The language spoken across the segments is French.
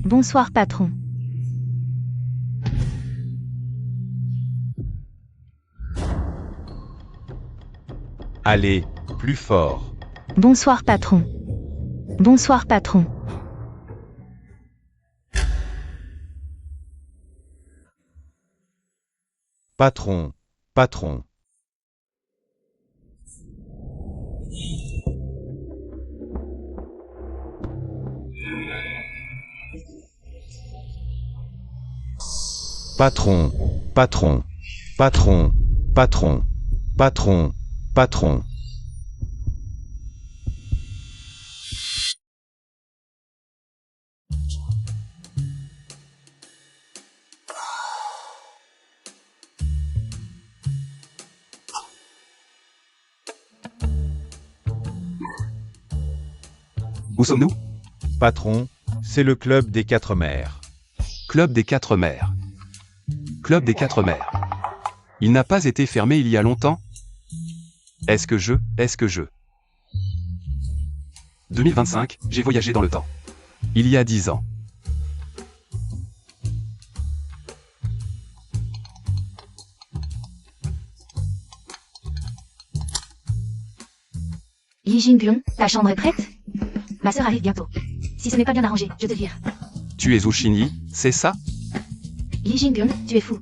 Bonsoir patron. Allez, plus fort. Bonsoir patron. Bonsoir patron. Patron, patron. Patron, patron, patron, patron, patron, patron. Où sommes-nous? Patron, c'est le club des 4 mers. Club des 4 mers. Club des 4 mers. Il n'a pas été fermé il y a longtemps? Est-ce que je 2025, j'ai voyagé dans le temps. Il y a 10 ans. Li Jingyun, ta chambre est prête? Ma sœur arrive bientôt. Si ce n'est pas bien arrangé, je te vire. Tu es Zhu Xinyi, c'est ça? Li Jingyun, tu es fou.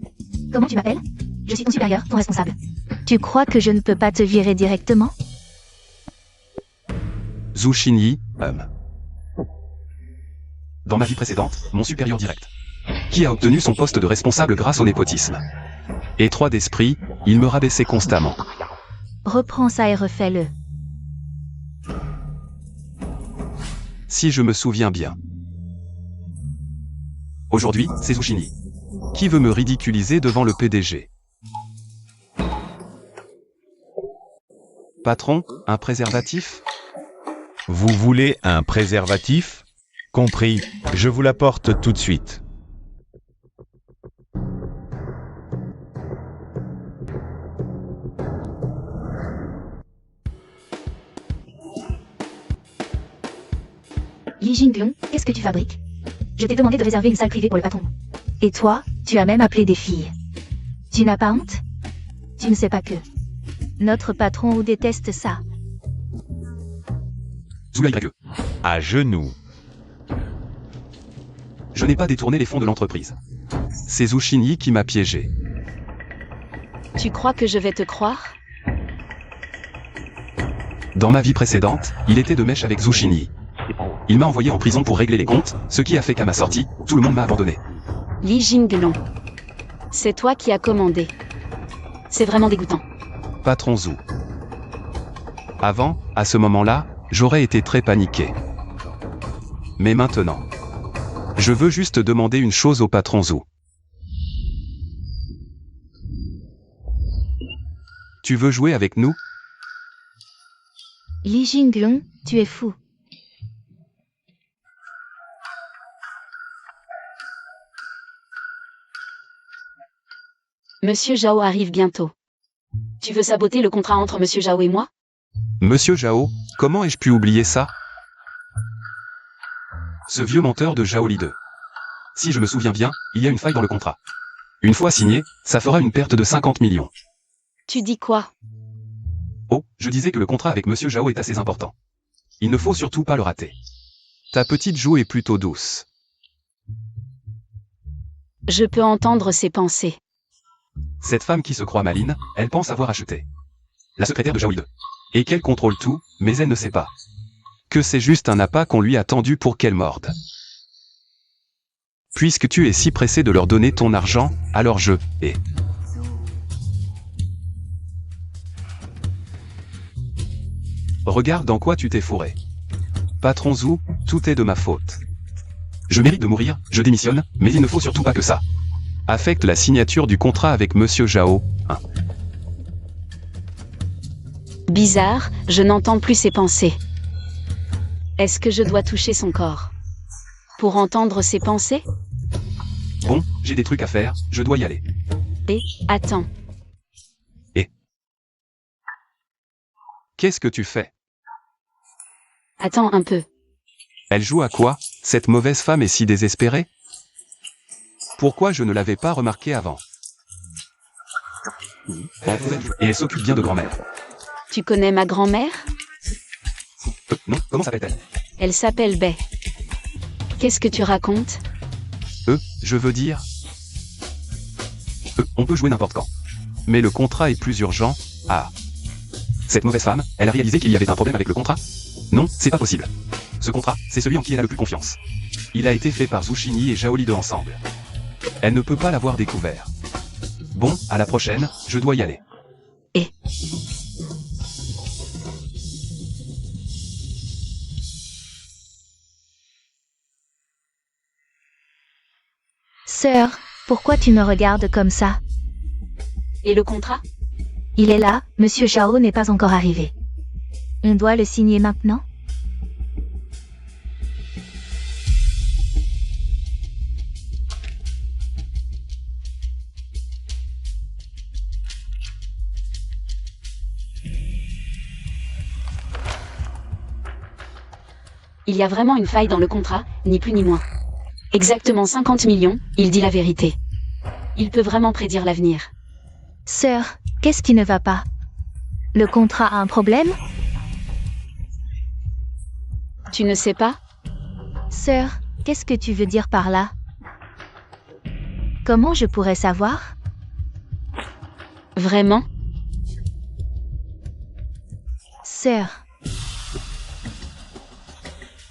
Comment tu m'appelles? Je suis ton supérieur, ton responsable. Tu crois que je ne peux pas te virer directement? Zhu Xinyi, Dans ma vie précédente, mon supérieur direct. Qui a obtenu son poste de responsable grâce au népotisme. Étroit d'esprit, il me rabaissait constamment. Reprends ça et refais-le. Si je me souviens bien. Aujourd'hui, c'est Zhu Xinyi. Qui veut me ridiculiser devant le PDG? Patron, un préservatif? Vous voulez un préservatif? Compris, je vous l'apporte tout de suite. Li Jingyun, qu'est-ce que tu fabriques? Je t'ai demandé de réserver une salle privée pour le patron. Et toi, tu as même appelé des filles. Tu n'as pas honte? Tu ne sais pas que notre patron déteste ça. Zhu YE. À genoux. Je n'ai pas détourné les fonds de l'entreprise. C'est Zhu Xinyi qui m'a piégé. Tu crois que je vais te croire? Dans ma vie précédente, il était de mèche avec Zhu Xinyi. Il m'a envoyé en prison pour régler les comptes, ce qui a fait qu'à ma sortie, tout le monde m'a abandonné. Li Jinglong. C'est toi qui as commandé. C'est vraiment dégoûtant. Patron Zhu. Avant, à ce moment-là, j'aurais été très paniqué. Mais maintenant, je veux juste demander une chose au patron Zhu. Tu veux jouer avec nous? Li Jingyun, tu es fou. Monsieur Zhao arrive bientôt. Tu veux saboter le contrat entre Monsieur Zhao et moi? Monsieur Zhao, comment ai-je pu oublier ça? Ce vieux menteur de Zhao Li 2. Si je me souviens bien, il y a une faille dans le contrat. Une fois signé, ça fera une perte de 50 millions. Tu dis quoi? Oh, je disais que le contrat avec Monsieur Zhao est assez important. Il ne faut surtout pas le rater. Ta petite joue est plutôt douce. Je peux entendre ses pensées. Cette femme qui se croit maline, elle pense avoir acheté la secrétaire de Zhao Li 2. Et qu'elle contrôle tout, mais elle ne sait pas que c'est juste un appât qu'on lui a tendu pour qu'elle morde. Puisque tu es si pressé de leur donner ton argent, alors je et regarde dans quoi tu t'es fourré. Patron Zhu, tout est de ma faute. Je mérite de mourir, je démissionne, mais il ne faut surtout pas que ça affecte la signature du contrat avec Monsieur Zhao. Bizarre, je n'entends plus ses pensées. Est-ce que je dois toucher son corps pour entendre ses pensées? Bon, j'ai des trucs à faire, je dois y aller. Et, attends. Qu'est-ce que tu fais? Attends un peu. Elle joue à quoi? Cette mauvaise femme est si désespérée? Pourquoi je ne l'avais pas remarqué avant? Et elle s'occupe bien de grand-mère. Tu connais ma grand-mère? Non, comment s'appelle-t-elle? Elle s'appelle Bae. Qu'est-ce que tu racontes? Je veux dire... on peut jouer n'importe quand. Mais le contrat est plus urgent. Ah. Cette mauvaise femme, elle a réalisé qu'il y avait un problème avec le contrat? Non, c'est pas possible. Ce contrat, c'est celui en qui elle a le plus confiance. Il a été fait par Zushini et Zhao Li de ensemble. Elle ne peut pas l'avoir découvert. Bon, à la prochaine, je dois y aller. Sœur, pourquoi tu me regardes comme ça? Et le contrat? Il est là, Monsieur Zhao n'est pas encore arrivé. On doit le signer maintenant? Il y a vraiment une faille dans le contrat, ni plus ni moins. Exactement 50 millions, il dit la vérité. Il peut vraiment prédire l'avenir. Sœur, qu'est-ce qui ne va pas? Le contrat a un problème? Tu ne sais pas? Sœur, qu'est-ce que tu veux dire par là? Comment je pourrais savoir? Vraiment? Sœur,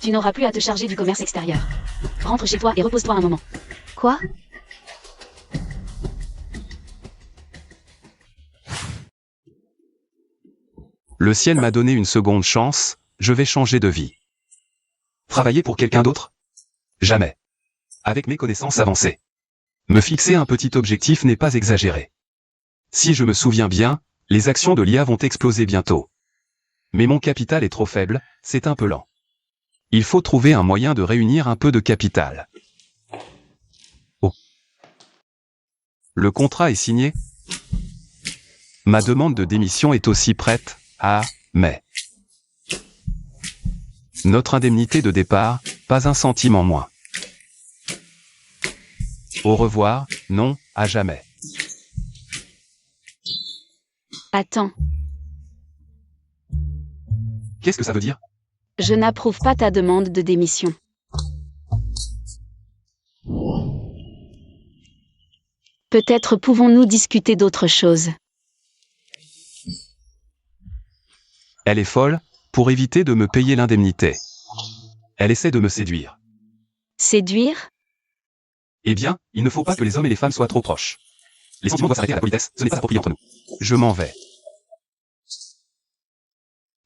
Tu n'auras plus à te charger du commerce extérieur. Rentre chez toi et repose-toi un moment. quoi? Le ciel m'a donné une seconde chance, je vais changer de vie. Travailler pour quelqu'un d'autre? Jamais. Avec mes connaissances avancées. Me fixer un petit objectif n'est pas exagéré. Si je me souviens bien, les actions de l'IA vont exploser bientôt. Mais mon capital est trop faible, c'est un peu lent. Il faut trouver un moyen de réunir un peu de capital. Oh. Le contrat est signé? Ma demande de démission est aussi prête. Ah, mais... Notre indemnité de départ, pas un centime en moins. Au revoir, non, à jamais. Attends, Qu'est-ce que ça veut dire? je n'approuve pas ta demande de démission. Peut-être pouvons-nous discuter d'autre chose. Elle est folle, pour éviter de me payer l'indemnité. Elle essaie de me séduire. Séduire? Eh bien, il ne faut pas que les hommes et les femmes soient trop proches. Les sentiments doivent s'arrêter à la politesse, ce n'est pas approprié entre nous. Je m'en vais.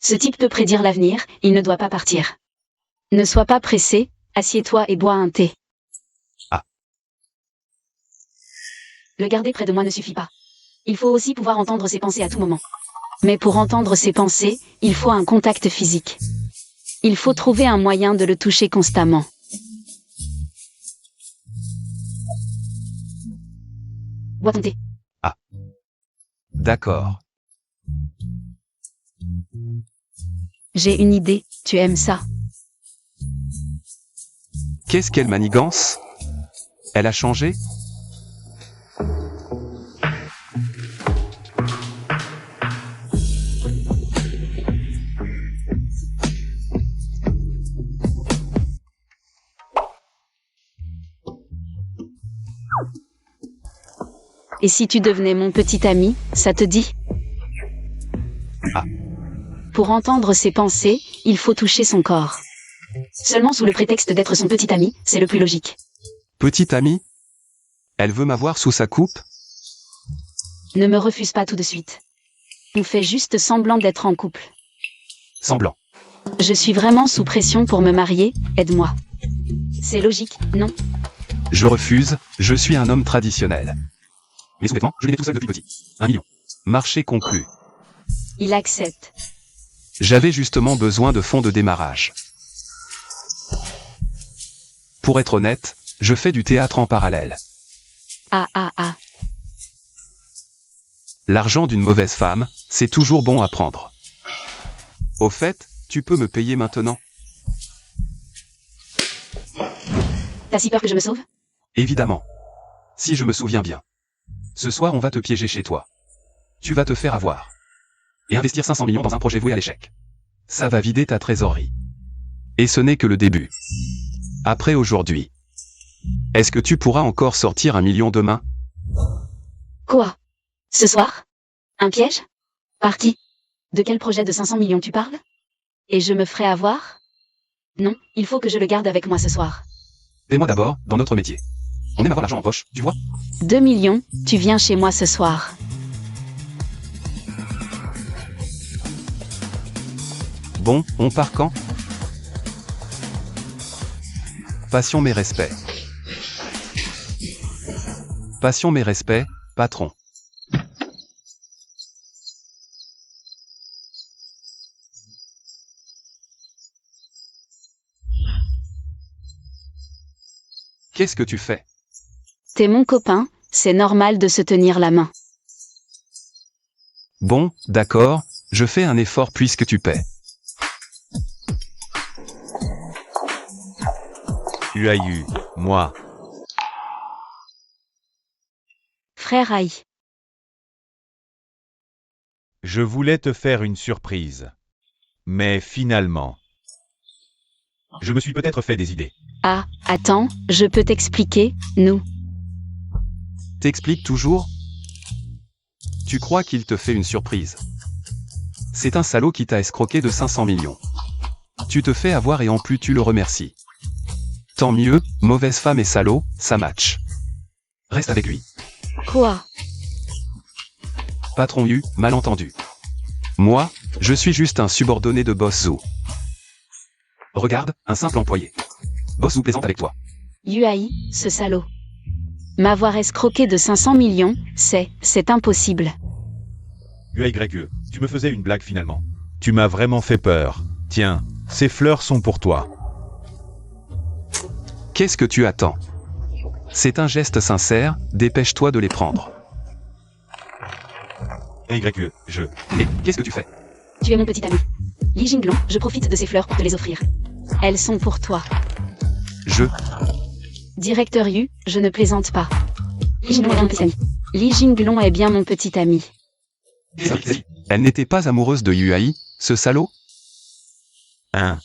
Ce type peut prédire l'avenir, il ne doit pas partir. Ne sois pas pressé, assieds-toi et bois un thé. Ah. Le garder près de moi ne suffit pas. Il faut aussi pouvoir entendre ses pensées à tout moment. Mais pour entendre ses pensées, il faut un contact physique. Il faut trouver un moyen de le toucher constamment. Bois ton thé. D'accord. J'ai une idée, tu aimes ça. Qu'est-ce qu'elle manigance? Elle a changé? Et si tu devenais mon petit ami, ça te dit? Ah. Pour entendre ses pensées, il faut toucher son corps. Seulement sous le prétexte d'être son petit ami, c'est le plus logique. Petite amie? Elle veut m'avoir sous sa coupe? Ne me refuse pas tout de suite. On fait juste semblant d'être en couple. Semblant. Je suis vraiment sous pression pour me marier, aide-moi. C'est logique, non? Je refuse, je suis un homme traditionnel. Mes sous-vêtements, je les mets tout seul depuis petit. 1 million. Marché conclu. Il accepte. J'avais justement besoin de fonds de démarrage. Pour être honnête, je fais du théâtre en parallèle. Ah. L'argent d'une mauvaise femme, c'est toujours bon à prendre. Au fait, tu peux me payer maintenant? T'as si peur que je me sauve? Évidemment. Si je me souviens bien. Ce soir on va te piéger chez toi. Tu vas te faire avoir. Et investir 500 millions dans un projet voué à l'échec. Ça va vider ta trésorerie. Et ce n'est que le début. Après aujourd'hui. Est-ce que tu pourras encore sortir 1 million demain? Quoi? Ce soir? Un piège? Par qui? De quel projet de 500 millions tu parles? Et je me ferai avoir? Non, il faut que je le garde avec moi ce soir. Fais-moi d'abord, dans notre métier. On aime avoir l'argent en poche, tu vois? 2 millions, tu viens chez moi ce soir. Bon, on part quand? Passion mes respects. Passion mes respects, patron. Qu'est-ce que tu fais? T'es mon copain, c'est normal de se tenir la main. Bon, d'accord, je fais un effort puisque tu paies. UAU, moi. Frère Aïe. Je voulais te faire une surprise. Mais finalement, je me suis peut-être fait des idées. Ah, attends, je peux t'expliquer, nous. T'expliques toujours? Tu crois qu'il te fait une surprise? C'est un salaud qui t'a escroqué de 500 millions. Tu te fais avoir et en plus tu le remercies. Tant mieux, mauvaise femme et salaud, ça match. Reste avec lui. Quoi? Patron U, malentendu. Moi, je suis juste un subordonné de Boss Zoo. Regarde, un simple employé. Boss Zoo plaisante avec toi. Yuai, ce salaud. M'avoir escroqué de 500 millions, c'est impossible. UAYE, tu me faisais une blague finalement. Tu m'as vraiment fait peur. Tiens, ces fleurs sont pour toi. Qu'est-ce que tu attends? C'est un geste sincère, dépêche-toi de les prendre. UAYE, Et qu'est-ce que tu fais? Tu es mon petit ami. Li Jinglong, je profite de ces fleurs pour te les offrir. Elles sont pour toi. Directeur Yu, je ne plaisante pas. Li Jinglong est bien mon petit ami. Li Jinglong est bien mon petit ami. Elle n'était pas amoureuse de Yuai, ce salaud? 1.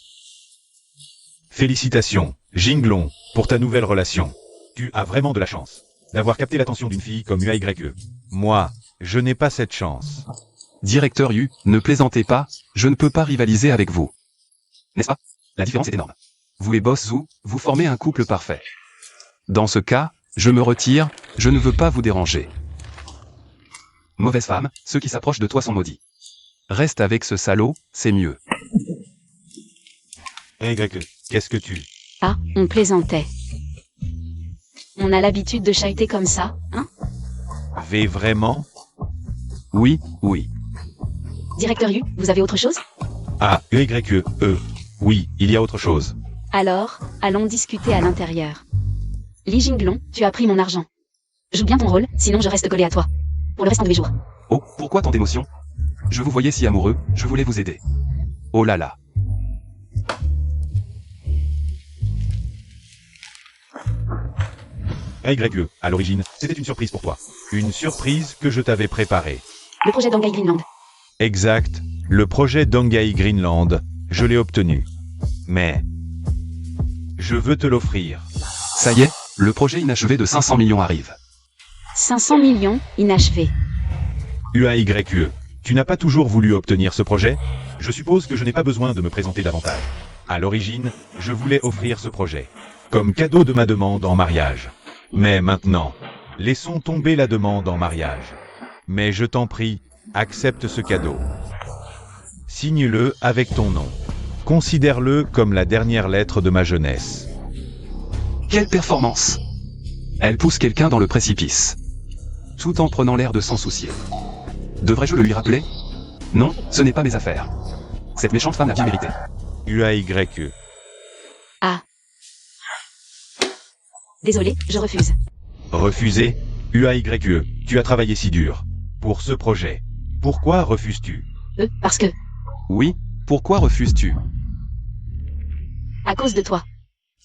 Félicitations, Jinglong, pour ta nouvelle relation. Tu as vraiment de la chance d'avoir capté l'attention d'une fille comme UAYE. Moi, je n'ai pas cette chance. Directeur Yu, ne plaisantez pas, je ne peux pas rivaliser avec vous. N'est-ce pas? La différence est énorme. Vous et Boss Zoo, vous formez un couple parfait. Dans ce cas, je me retire, je ne veux pas vous déranger. Mauvaise femme, ceux qui s'approchent de toi sont maudits. Reste avec ce salaud, c'est mieux. UAYE, qu'est-ce que tu... Ah, on plaisantait. On a l'habitude de chahuter comme ça, hein? Vais vraiment? Oui, oui. Directeur Yu, vous avez autre chose? Ah, UAYE, oui, il y a autre chose. Alors, allons discuter à l'intérieur. Li Jinglong, tu as pris mon argent. Joue bien ton rôle, sinon je reste collé à toi. Pour le restant de mes jours. Oh, pourquoi tant d'émotion? Je vous voyais si amoureux, je voulais vous aider. Oh là là. UAYE, à l'origine, c'était une surprise pour toi. Une surprise que je t'avais préparée. Le projet d'Angai Greenland. Exact, le projet d'Angai Greenland, je l'ai obtenu. Mais... je veux te l'offrir. Ça y est, le projet inachevé de 500 millions arrive. 500 millions, inachevé. UAYE, tu n'as pas toujours voulu obtenir ce projet? Je suppose que je n'ai pas besoin de me présenter davantage. À l'origine, je voulais offrir ce projet comme cadeau de ma demande en mariage. Mais maintenant, laissons tomber la demande en mariage. Mais je t'en prie, accepte ce cadeau. Signe-le avec ton nom. Considère-le comme la dernière lettre de ma jeunesse. Quelle performance! Elle pousse quelqu'un dans le précipice. Tout en prenant l'air de s'en soucier. Devrais-je le lui rappeler? Non, ce n'est pas mes affaires. Cette méchante femme a bien mérité. UAYE. Ah. Désolé, je refuse. Refusé? UAYE, tu as travaillé si dur pour ce projet. Pourquoi refuses-tu? Parce que, Oui, pourquoi refuses-tu? à cause de toi.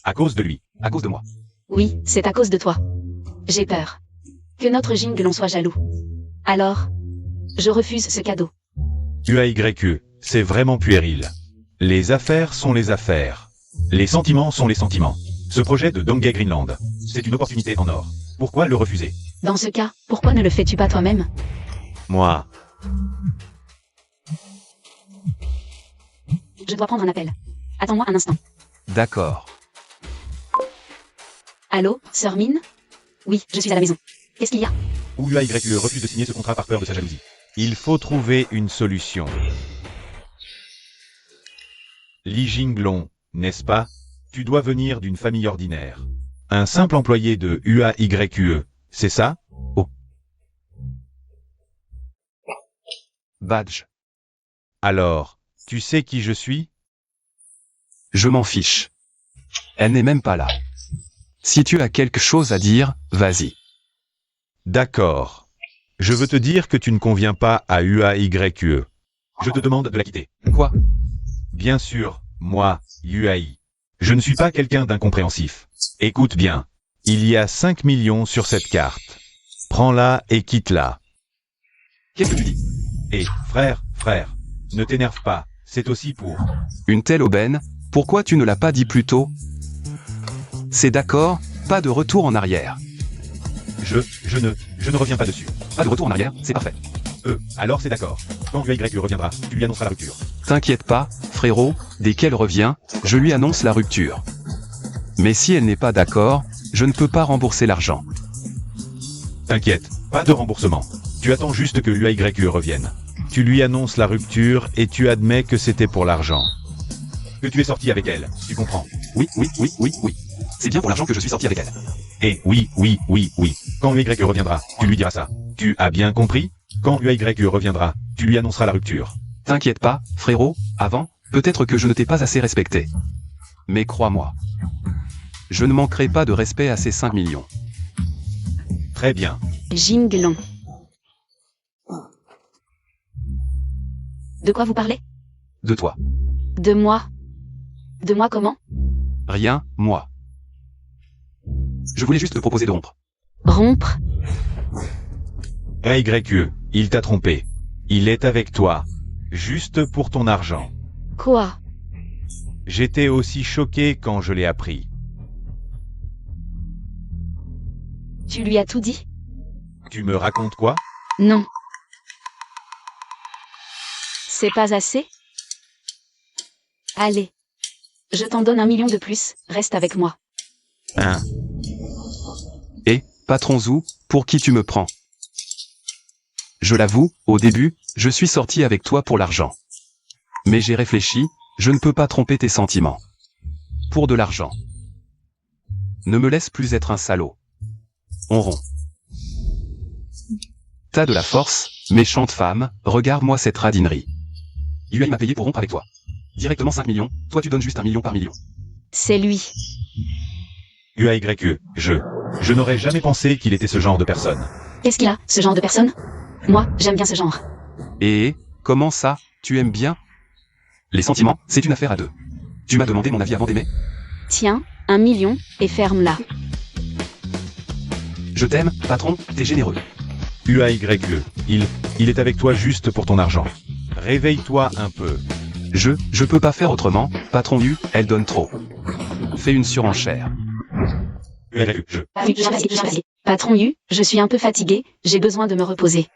À cause de lui. À cause de moi. Oui, c'est à cause de toi. J'ai peur. Que notre Jinglong soit jaloux. Alors, je refuse ce cadeau. UAYE, c'est vraiment puéril. Les affaires sont les affaires. Les sentiments sont les sentiments. Ce projet de Donghae Greenland, c'est une opportunité en or. Pourquoi le refuser? Dans ce cas, pourquoi ne le fais-tu pas toi-même? Moi, Je dois prendre un appel. Attends-moi un instant. D'accord. Allô, Sœur Min? Oui, je suis à la maison. Qu'est-ce qu'il y a? ou UAYE refuse de signer ce contrat par peur de sa jalousie. Il faut trouver une solution. Li Jinglong, n'est-ce pas? Tu dois venir d'une famille ordinaire. Un simple employé de UAYE, c'est ça? Oh. Badge. Alors, tu sais qui je suis? Je m'en fiche. Elle n'est même pas là. Si tu as quelque chose à dire, vas-y. D'accord. Je veux te dire que tu ne conviens pas à UAYE. Je te demande de la quitter. Quoi? Bien sûr, moi, UAI. Je ne suis pas quelqu'un d'incompréhensif. Écoute bien. Il y a 5 millions sur cette carte. Prends-la et quitte-la. Qu'est-ce que tu dis? Et, frère, ne t'énerve pas. C'est aussi pour... Une telle aubaine, pourquoi tu ne l'as pas dit plus tôt? C'est d'accord, pas de retour en arrière. Je ne reviens pas dessus. Pas de retour en arrière, c'est parfait. Alors c'est d'accord. Quand UAYE reviendra, tu lui annonceras la rupture. T'inquiète pas, frérot, dès qu'elle revient, je lui annonce la rupture. Mais si elle n'est pas d'accord, je ne peux pas rembourser l'argent. T'inquiète, pas de remboursement. Tu attends juste que UAYE revienne. Tu lui annonces la rupture et tu admets que c'était pour l'argent. Que tu es sorti avec elle, tu comprends? Oui. C'est bien pour l'argent que je suis sorti avec elle. Et oui. Quand UAYE reviendra, tu lui diras ça. Tu as bien compris? Quand UAYE reviendra, tu lui annonceras la rupture. T'inquiète pas, frérot, avant, peut-être que je ne t'ai pas assez respecté. Mais crois-moi, je ne manquerai pas de respect à ces 5 millions. Très bien. Jinglong. De quoi vous parlez? De toi. De moi. De moi comment? Rien, moi. Je voulais juste te proposer de rompre. Rompre? UAYE, il t'a trompé. Il est avec toi. Juste pour ton argent. Quoi? J'étais aussi choqué quand je l'ai appris. Tu lui as tout dit? Tu me racontes quoi? Non. C'est pas assez? Allez. Je t'en donne 1 million de plus, reste avec moi. Hein? Et, patron Zou, pour qui tu me prends? Je l'avoue, au début, je suis sorti avec toi pour l'argent. Mais j'ai réfléchi, je ne peux pas tromper tes sentiments. Pour de l'argent. Ne me laisse plus être un salaud. On rompt. T'as de la force, méchante femme, regarde-moi cette radinerie. UAI m'a payé pour rompre avec toi. Directement 5 millions, toi tu donnes juste 1 million par million. C'est lui. UAYE, je n'aurais jamais pensé qu'il était ce genre de personne. Qu'est-ce qu'il a, ce genre de personne? Moi, j'aime bien ce genre. Et, comment ça, tu aimes bien? Les sentiments, c'est une affaire à deux. Tu m'as demandé mon avis avant d'aimer? Tiens, 1 million, et ferme-la. Je t'aime, patron, t'es généreux. UAYE, il est avec toi juste pour ton argent. Réveille-toi un peu. Je peux pas faire autrement, patron U, elle donne trop. Fais une surenchère. UAYE, Patron U, je suis un peu fatigué, j'ai besoin de me reposer.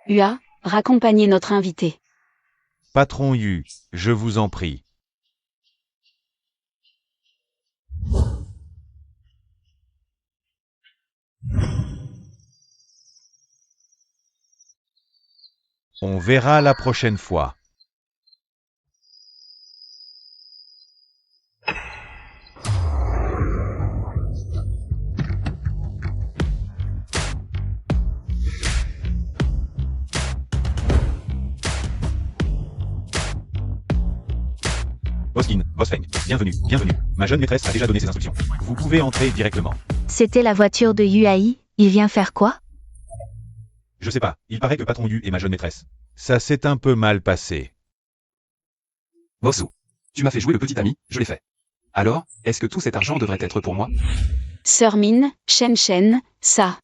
UA, raccompagnez notre invité. Patron U, je vous en prie. On verra la prochaine fois. Boskin, Bosfeng, bienvenue. Ma jeune maîtresse a déjà donné ses instructions. Vous pouvez entrer directement. C'était la voiture de UAI, il vient faire quoi? Je sais pas, il paraît que Patron Yu est ma jeune maîtresse. Ça s'est un peu mal passé. Bossou, tu m'as fait jouer le petit ami, je l'ai fait. Alors, est-ce que tout cet argent devrait être pour moi? Sœur Min, Shen, ça.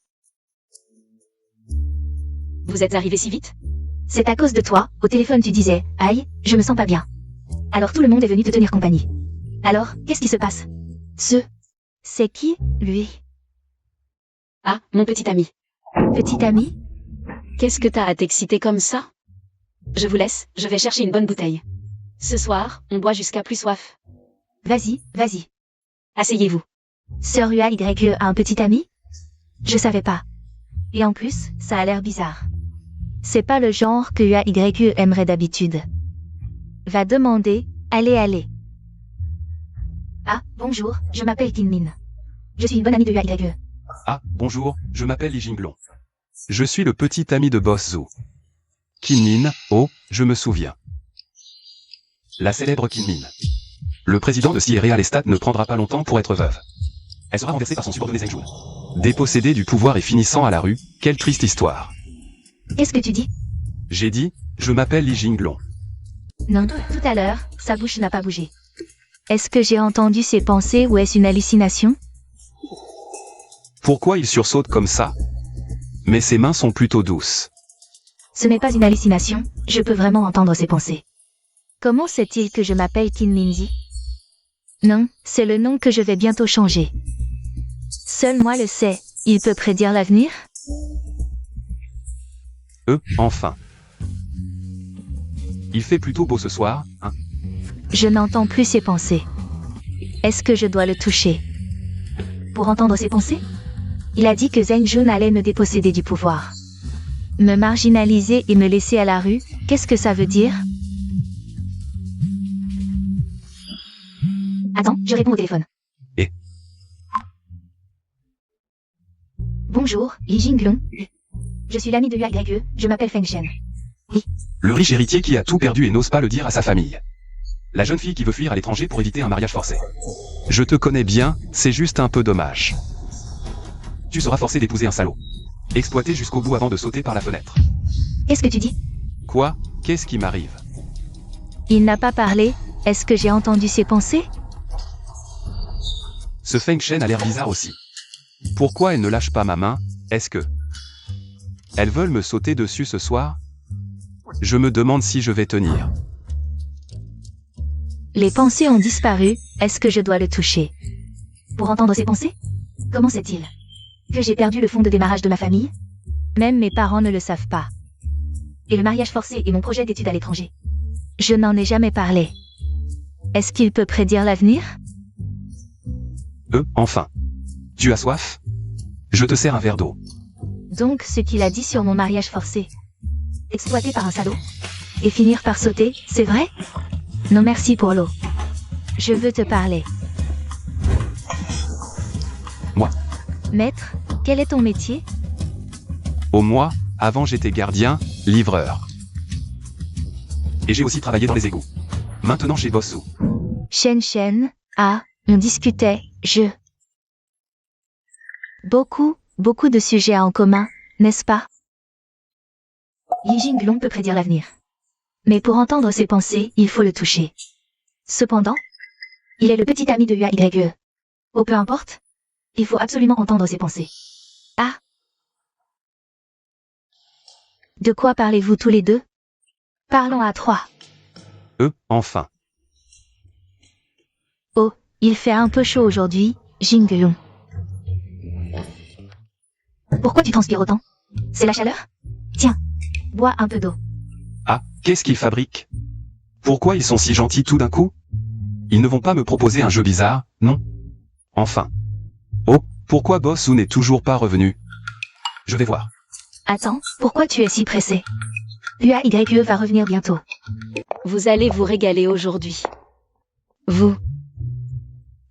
Vous êtes arrivé si vite? C'est à cause de toi, au téléphone tu disais, aïe, je me sens pas bien. Alors tout le monde est venu te tenir compagnie. Alors, qu'est-ce qui se passe? C'est qui, lui? Ah, mon petit ami. Petit ami? Qu'est-ce que t'as à t'exciter comme ça? Je vous laisse, je vais chercher une bonne bouteille. Ce soir, on boit jusqu'à plus soif. Vas-y. Asseyez-vous. Sœur UAYE a un petit ami? Je savais pas. Et en plus, ça a l'air bizarre. C'est pas le genre que UAYE aimerait d'habitude. Va demander, allez. Ah, bonjour, je m'appelle Kinmin. Je suis une bonne amie de UAYE. Ah, bonjour, je m'appelle Li Jinglong. Je suis le petit ami de Boss Zhu. Kinmin, oh, je me souviens. La célèbre Kinmin. Le président de Sierra Lestat ne prendra pas longtemps pour être veuve. Elle sera renversée par son subordonné Zheng Jun. Dépossédé du pouvoir et finissant à la rue, quelle triste histoire. Qu'est-ce que tu dis? J'ai dit, je m'appelle Li Jinglong. Non, tout à l'heure, sa bouche n'a pas bougé. Est-ce que j'ai entendu ses pensées ou est-ce une hallucination? Pourquoi il sursaute comme ça? Mais ses mains sont plutôt douces. Ce n'est pas une hallucination, je peux vraiment entendre ses pensées. Comment sait-il que je m'appelle Qin Minji? Non, c'est le nom que je vais bientôt changer. Seul moi le sais, il peut prédire l'avenir? Enfin. Il fait plutôt beau ce soir, hein? Je n'entends plus ses pensées. Est-ce que je dois le toucher? Pour entendre ses pensées? Il a dit que Zheng Jun allait me déposséder du pouvoir. Me marginaliser et me laisser à la rue, qu'est-ce que ça veut dire? Attends, je réponds au téléphone. Et? Bonjour, Li Jinglong. Je suis l'ami de UAYE, je m'appelle Feng Shen. Le riche héritier qui a tout perdu et n'ose pas le dire à sa famille. La jeune fille qui veut fuir à l'étranger pour éviter un mariage forcé. Je te connais bien, c'est juste un peu dommage. Tu seras forcé d'épouser un salaud. Exploité jusqu'au bout avant de sauter par la fenêtre. Qu'est-ce que tu dis? Quoi? Qu'est-ce qui m'arrive? Il n'a pas parlé, est-ce que j'ai entendu ses pensées? Ce Feng Shen a l'air bizarre aussi. Pourquoi elle ne lâche pas ma main? Est-ce que... elles veulent me sauter dessus ce soir? Je me demande si je vais tenir. Les pensées ont disparu, est-ce que je dois le toucher? Pour entendre ses pensées? Comment sait-il? Que j'ai perdu le fonds de démarrage de ma famille? Même mes parents ne le savent pas. Et le mariage forcé et mon projet d'études à l'étranger. Je n'en ai jamais parlé. Est-ce qu'il peut prédire l'avenir? Enfin. Tu as soif? Je te sers un verre d'eau. Donc ce qu'il a dit sur mon mariage forcé. Exploité par un salaud? Et finir par sauter, c'est vrai? Non merci pour l'eau. Je veux te parler. Moi. Maître, quel est ton métier? Moi, avant j'étais gardien, livreur. Et j'ai aussi travaillé dans les égouts. Maintenant chez Boss Zhu. Shen, ah, on discutait, Beaucoup de sujets en commun, n'est-ce pas? Li Jinglong peut prédire l'avenir. Mais pour entendre ses pensées, il faut le toucher. Cependant, il est le petit ami de UAYE. Oh peu importe, il faut absolument entendre ses pensées. Ah! De quoi parlez-vous tous les deux? Parlons à trois. Enfin. Oh, il fait un peu chaud aujourd'hui, Jinglong. Pourquoi tu transpires autant? C'est la chaleur? Tiens, bois un peu d'eau. Ah, qu'est-ce qu'ils fabriquent? Pourquoi ils sont si gentils tout d'un coup? Ils ne vont pas me proposer un jeu bizarre, non? Enfin. Oh, pourquoi Boss Zhu n'est toujours pas revenu? Je vais voir. Attends, pourquoi tu es si pressé? UAYE va revenir bientôt. Vous allez vous régaler aujourd'hui. Vous.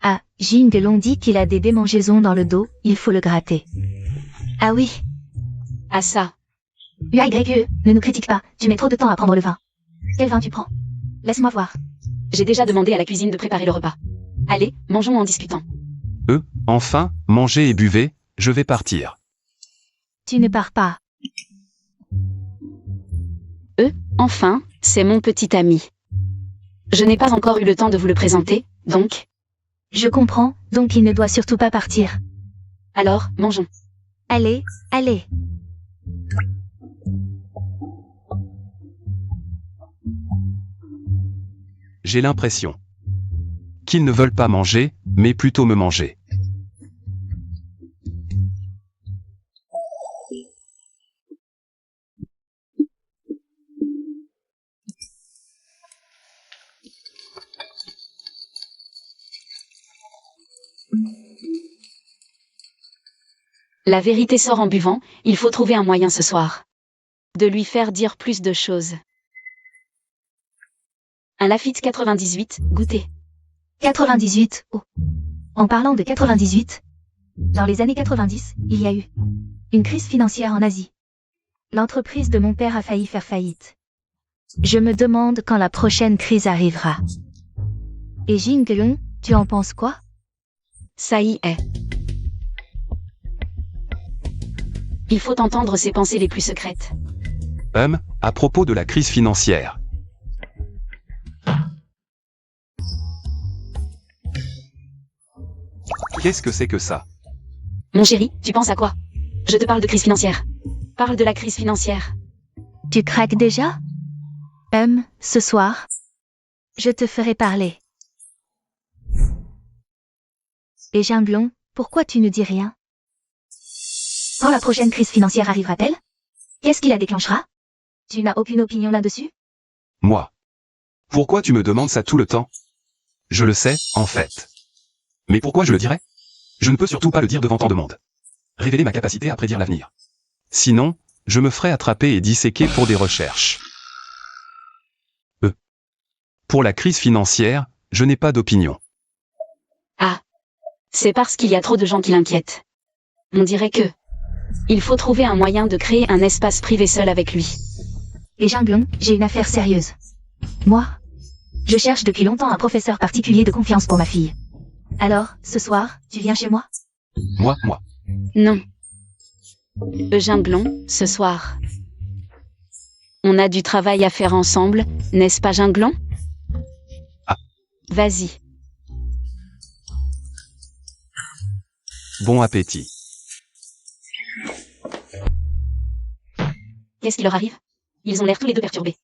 Ah, Jinglong dit qu'il a des démangeaisons dans le dos, il faut le gratter. Ah oui. Ah ça. UAYE, ne nous critique pas, tu mets trop de temps à prendre le vin. Quel vin tu prends? Laisse-moi voir. J'ai déjà demandé à la cuisine de préparer le repas. Allez, mangeons en discutant. Enfin, mangez et buvez, je vais partir. Tu ne pars pas. Enfin, c'est mon petit ami. Je n'ai pas encore eu le temps de vous le présenter, donc... Je comprends, donc il ne doit surtout pas partir. Alors, mangeons. Allez, allez. J'ai l'impression qu'ils ne veulent pas manger, mais plutôt me manger. La vérité sort en buvant, il faut trouver un moyen ce soir. De lui faire dire plus de choses. Un Lafite 98, goûter. 98, oh. En parlant de 98, dans les années 90, il y a eu une crise financière en Asie. L'entreprise de mon père a failli faire faillite. Je me demande quand la prochaine crise arrivera. Et Jin Geun, tu en penses quoi? Ça y est. Il faut entendre ses pensées les plus secrètes. À propos de la crise financière. Qu'est-ce que c'est que ça? Mon chéri, tu penses à quoi? Je te parle de crise financière. Parle de la crise financière. Tu craques déjà? Ce soir, je te ferai parler. Et Jinglong, pourquoi tu ne dis rien? Quand la prochaine crise financière arrivera-t-elle? Qu'est-ce qui la déclenchera? Tu n'as aucune opinion là-dessus? Moi. Pourquoi tu me demandes ça tout le temps? Je le sais, en fait. Mais pourquoi je le dirais? Je ne peux surtout pas le dire devant tant de monde. Révéler ma capacité à prédire l'avenir. Sinon, je me ferai attraper et disséquer pour des recherches. Pour la crise financière, je n'ai pas d'opinion. Ah. C'est parce qu'il y a trop de gens qui l'inquiètent. On dirait que... il faut trouver un moyen de créer un espace privé seul avec lui. Et Jinglong, j'ai une affaire sérieuse. Moi, je cherche depuis longtemps un professeur particulier de confiance pour ma fille. Alors, ce soir, tu viens chez moi? Moi. Non. Jinglong, ce soir. On a du travail à faire ensemble, n'est-ce pas Jinglong? Ah. Vas-y. Bon appétit. Qu'est-ce qui leur arrive? Ils ont l'air tous les deux perturbés.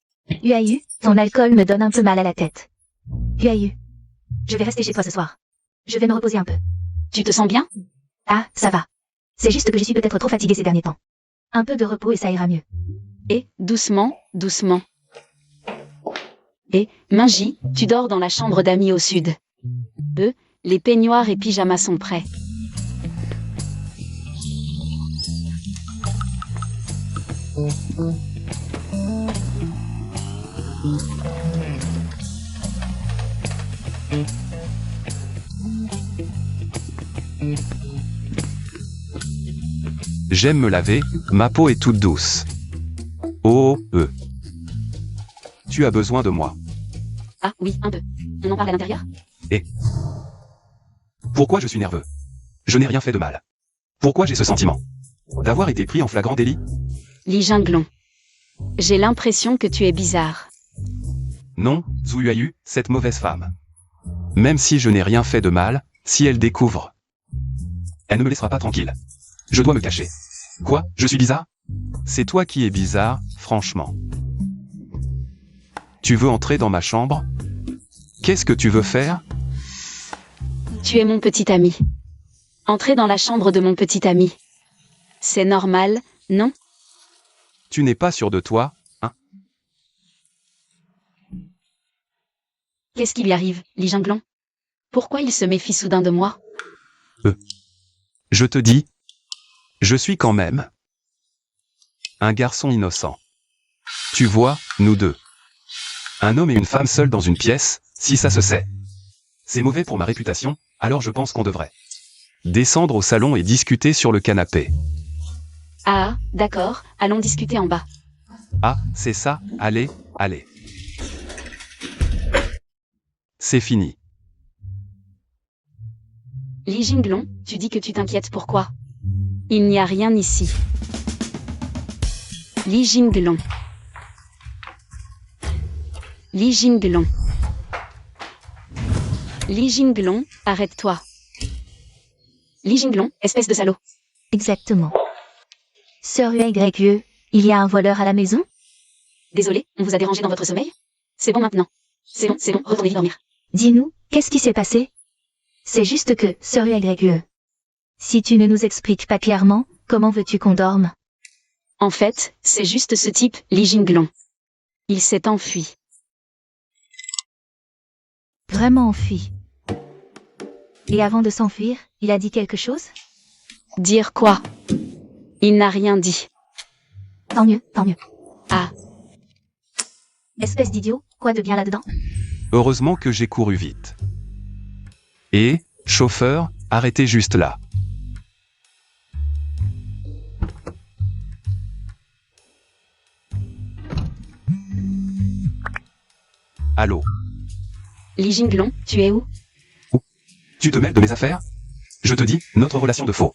Huayu, ton alcool me donne un peu mal à la tête. Huayu, je vais rester chez toi ce soir. Je vais me reposer un peu. Tu te sens bien? Ah, ça va. C'est juste que je suis peut-être trop fatiguée ces derniers temps. Un peu de repos et ça ira mieux. Et, doucement, doucement. Et, Minji, tu dors dans la chambre d'amis au sud. Les peignoirs et pyjamas sont prêts. J'aime me laver, ma peau est toute douce. Oh, Tu as besoin de moi. Ah oui, un peu. On en parle à l'intérieur? Pourquoi je suis nerveux? Je n'ai rien fait de mal. Pourquoi j'ai ce sentiment? D'avoir été pris en flagrant délit? Li Jinglong. J'ai l'impression que tu es bizarre. Non, Zhu Yuayu, cette mauvaise femme. Même si je n'ai rien fait de mal, si elle découvre, elle ne me laissera pas tranquille. Je dois me cacher. Quoi? Je suis bizarre? C'est toi qui es bizarre, franchement. Tu veux entrer dans ma chambre? Qu'est-ce que tu veux faire? Tu es mon petit ami. Entrez dans la chambre de mon petit ami. C'est normal, non? Tu n'es pas sûr de toi, hein? Qu'est-ce qui lui arrive, Li Jinglong? Pourquoi il se méfie soudain de moi? Je te dis, je suis quand même un garçon innocent. Tu vois, nous deux. Un homme et une femme seuls dans une pièce, si ça se sait. C'est mauvais pour ma réputation, alors je pense qu'on devrait descendre au salon et discuter sur le canapé. Ah, d'accord, allons discuter en bas. Ah, c'est ça, allez, allez. C'est fini. Li Jinglong, tu dis que tu t'inquiètes pourquoi? Il n'y a rien ici. Li Jinglong. Li Jinglong. Li Jinglong, arrête-toi. Li Jinglong, espèce de salaud. Exactement. Sœur UAYE, il y a un voleur à la maison? Désolé, on vous a dérangé dans votre sommeil? C'est bon maintenant. C'est bon, retournez dormir. Dis-nous, qu'est-ce qui s'est passé? C'est juste que, sœur UAYE. Si tu ne nous expliques pas clairement, comment veux-tu qu'on dorme? En fait, c'est juste ce type, Li Jinglong. Il s'est enfui. Vraiment enfui. Et avant de s'enfuir, il a dit quelque chose? Dire quoi? Il n'a rien dit. Tant mieux, tant mieux. Ah, Espèce d'idiot, quoi de bien là-dedans? Heureusement que j'ai couru vite. Et, chauffeur, arrêtez juste là. Allô? Li Jinglong, tu es où? Tu te mêles de mes affaires? Je te dis, notre relation de faux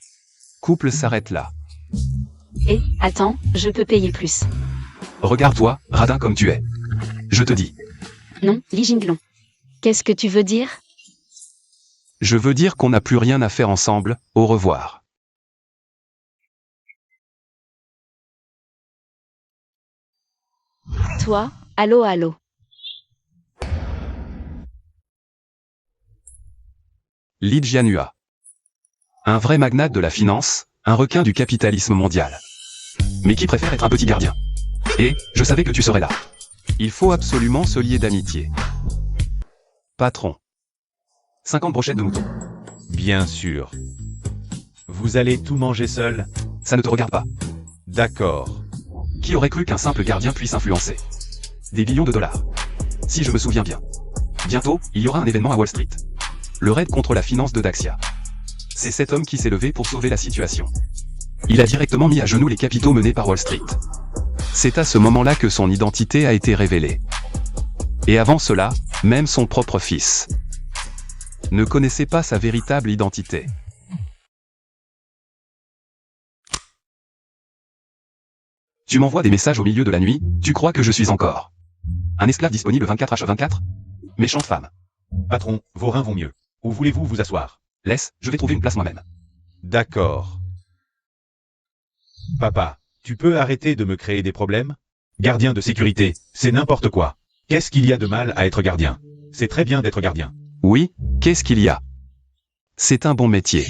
couple s'arrête là. Eh, attends, je peux payer plus. Regarde-toi, radin comme tu es. Je te dis. Non, Li Jinglong. Qu'est-ce que tu veux dire? Je veux dire qu'on n'a plus rien à faire ensemble, au revoir. Toi, allô, allô. Li Jianhua. Un vrai magnate de la finance, un requin du capitalisme mondial. Mais qui préfère être un petit gardien. Et, je savais que tu serais là. Il faut absolument se lier d'amitié. Patron. 50 brochettes de mouton. Bien sûr. Vous allez tout manger seul? Ça ne te regarde pas. D'accord. Qui aurait cru qu'un simple gardien puisse influencer des billions de dollars? Si je me souviens bien. Bientôt, il y aura un événement à Wall Street. Le raid contre la finance de Daxia. C'est cet homme qui s'est levé pour sauver la situation. Il a directement mis à genoux les capitaux menés par Wall Street. C'est à ce moment-là que son identité a été révélée. Et avant cela, même son propre fils ne connaissait pas sa véritable identité. Tu m'envoies des messages au milieu de la nuit, tu crois que je suis encore un esclave disponible 24h24? Méchante femme. Patron, vos reins vont mieux. Où voulez-vous vous asseoir? Laisse, je vais trouver une place moi-même. D'accord. Papa, tu peux arrêter de me créer des problèmes? Gardien de sécurité, c'est n'importe quoi. Qu'est-ce qu'il y a de mal à être gardien? C'est très bien d'être gardien. Oui, qu'est-ce qu'il y a? C'est un bon métier.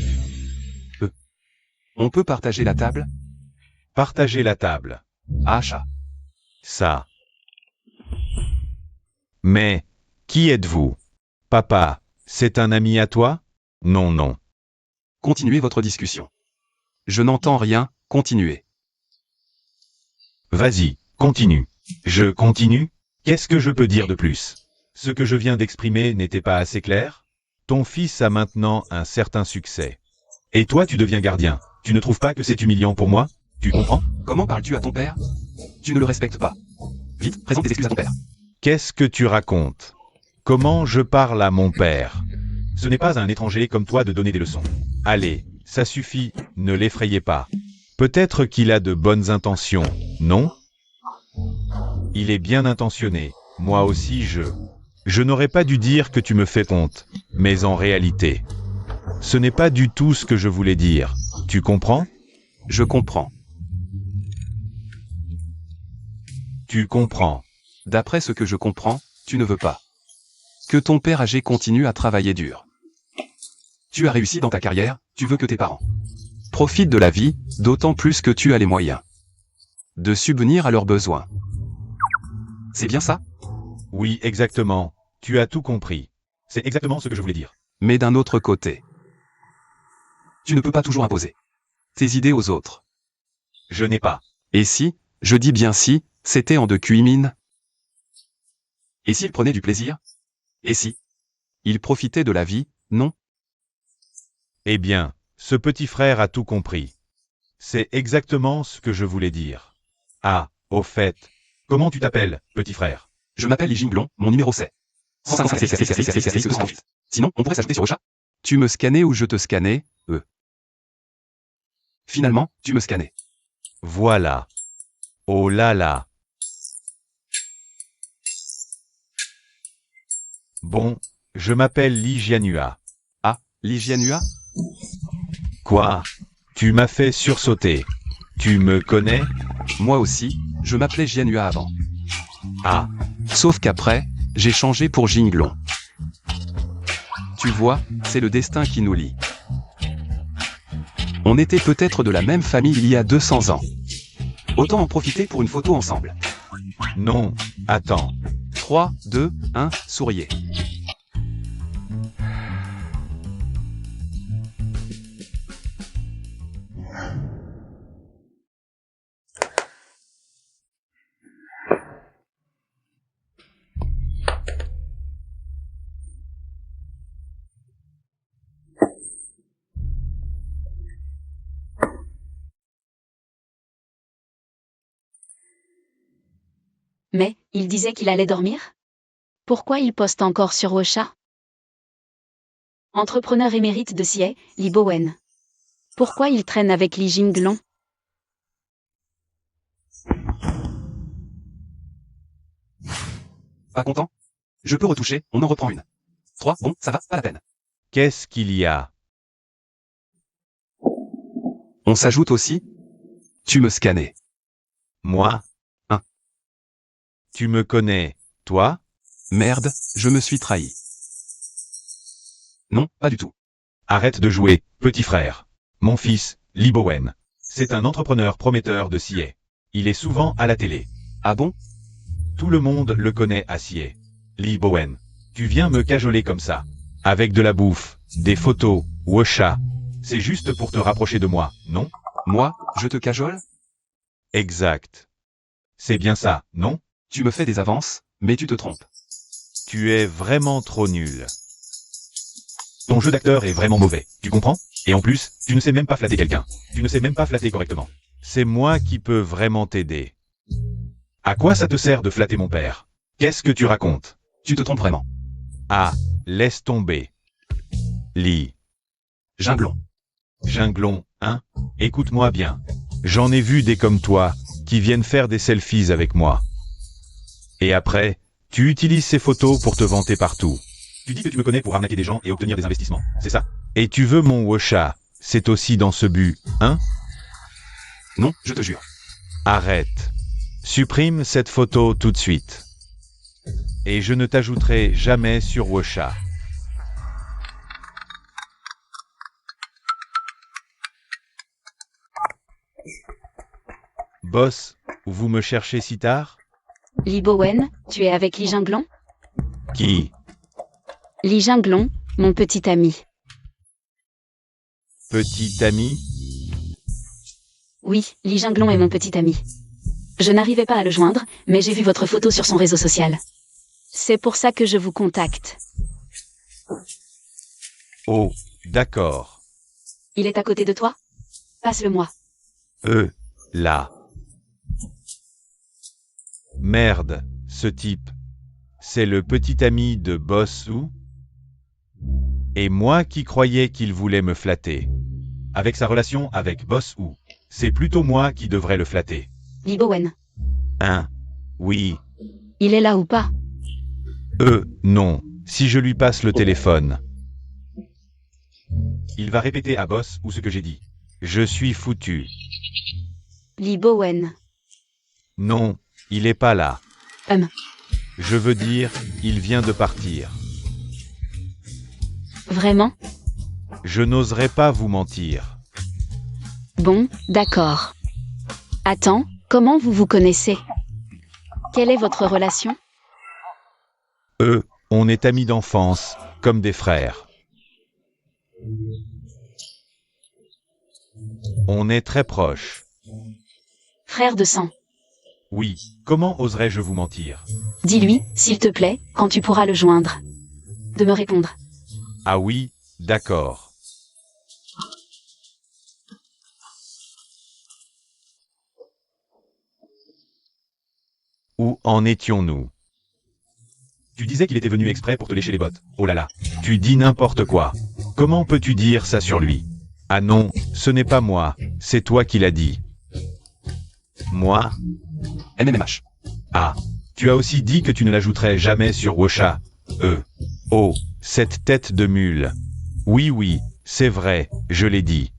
On peut partager la table? Partager la table. Ah, chat. Ça. Mais, qui êtes-vous? Papa, c'est un ami à toi? Non, non. Continuez votre discussion. Je n'entends rien, continuez. Vas-y, continue. Je continue? Qu'est-ce que je peux dire de plus? Ce que je viens d'exprimer n'était pas assez clair? Ton fils a maintenant un certain succès. Et toi tu deviens gardien. Tu ne trouves pas que c'est humiliant pour moi? Tu comprends? Comment parles-tu à ton père? Tu ne le respectes pas. Vite, présente tes excuses à ton père. Qu'est-ce que tu racontes? Comment je parle à mon père? Ce n'est pas à un étranger comme toi de donner des leçons. Allez, ça suffit, ne l'effrayez pas. Peut-être qu'il a de bonnes intentions, non? Il est bien intentionné. Moi aussi Je n'aurais pas dû dire que tu me fais honte, mais en réalité, ce n'est pas du tout ce que je voulais dire. Tu comprends? Je comprends. Tu comprends. D'après ce que je comprends, tu ne veux pas que ton père âgé continue à travailler dur. Tu as réussi dans ta carrière, tu veux que tes parents profitent de la vie, d'autant plus que tu as les moyens de subvenir à leurs besoins. C'est bien ça? Oui, exactement. Tu as tout compris. C'est exactement ce que je voulais dire. Mais d'un autre côté, tu ne peux pas toujours imposer tes idées aux autres. Je n'ai pas. Et si, je dis bien si, c'était en de cuimine? Et s'il prenait du plaisir? Et si il profitait de la vie, non? Eh bien, ce petit frère a tout compris. C'est exactement ce que je voulais dire. Ah, au fait, comment tu t'appelles, petit frère? Je m'appelle Li Jinglong, mon numéro c'est 155. Sinon, on pourrait s'ajouter sur le chat. Tu me scannais ou je te scannais? Finalement, tu me scannais. Voilà. Oh là là. Bon, je m'appelle Li Jianhua. Ah, Li Jianhua? Quoi? Tu m'as fait sursauter. Tu me connais? Moi aussi, je m'appelais Jianhua avant. Ah, Sauf qu'après, j'ai changé pour Jinglong. Tu vois, c'est le destin qui nous lie. On était peut-être de la même famille il y a 200 ans. Autant en profiter pour une photo ensemble. non, attends. 3, 2, 1, souriez. Mais, il disait qu'il allait dormir? Pourquoi il poste encore sur Wosha? Entrepreneur émérite de CIE, Li Bowen. Pourquoi il traîne avec Li Jinglong? Pas content? Je peux retoucher, on en reprend une. 3, bon, ça va, pas la peine. Qu'est-ce qu'il y a? On s'ajoute aussi? Tu me scannais. Moi? Hein? Tu me connais, toi? Merde, je me suis trahi. Non, pas du tout. Arrête de jouer, petit frère. Mon fils, Li Bowen. C'est un entrepreneur prometteur de CIE. Il est souvent à la télé. Ah bon? Tout le monde le connaît à CIE. Li Bowen. Tu viens me cajoler comme ça. Avec de la bouffe, des photos, Wosha. C'est juste pour te rapprocher de moi, non? Moi, je te cajole? Exact. C'est bien ça, non? Tu me fais des avances, mais tu te trompes. Tu es vraiment trop nul. Ton jeu d'acteur est vraiment mauvais, tu comprends? Et en plus, tu ne sais même pas flatter quelqu'un. Tu ne sais même pas flatter correctement. C'est moi qui peux vraiment t'aider. À quoi ça te sert de flatter mon père? Qu'est-ce que tu racontes? Tu te trompes vraiment. Ah, laisse tomber. Li. Jinglong. Jinglong, hein? Écoute-moi bien. J'en ai vu des comme toi, qui viennent faire des selfies avec moi. Et après, tu utilises ces photos pour te vanter partout. Tu dis que tu me connais pour arnaquer des gens et obtenir des investissements, c'est ça? Et tu veux mon Wosha, c'est aussi dans ce but, hein? Non, je te jure. Arrête. Supprime cette photo tout de suite. Et je ne t'ajouterai jamais sur Wosha. Boss, vous me cherchez si tard? Li Bowen, tu es avec Li Jinglong? Qui? Li Jinglong, mon petit ami. Petit ami? Oui, Li Jinglong est mon petit ami. Je n'arrivais pas à le joindre, mais j'ai vu votre photo sur son réseau social. C'est pour ça que je vous contacte. Oh, d'accord. Il est à côté de toi? Passe-le-moi. Là. Merde, ce type. C'est le petit ami de Boss Ou? Et moi qui croyais qu'il voulait me flatter. Avec sa relation avec Boss Ou, c'est plutôt moi qui devrais le flatter. Li Bowen. Hein? Oui. Il est là ou pas? Non. Si je lui passe le téléphone. Il va répéter à Boss Ou ce que j'ai dit. Je suis foutu. Li Bowen. Non, il est pas là. Je veux dire, il vient de partir. Vraiment? Je n'oserais pas vous mentir. Bon, d'accord. Attends, comment vous vous connaissez? Quelle est votre relation? On est amis d'enfance, comme des frères. On est très proches. Frère de sang. Oui, comment oserais-je vous mentir? Dis-lui, s'il te plaît, quand tu pourras le joindre. De me répondre. Ah oui, d'accord. Où en étions-nous? Tu disais qu'il était venu exprès pour te lécher les bottes. Oh là là, tu dis n'importe quoi. Comment peux-tu dire ça sur lui? Ah non, ce n'est pas moi, c'est toi qui l'as dit. Moi? MMMH. Ah, tu as aussi dit que tu ne l'ajouterais jamais sur Wosha. Oh, cette tête de mule. Oui, c'est vrai, je l'ai dit.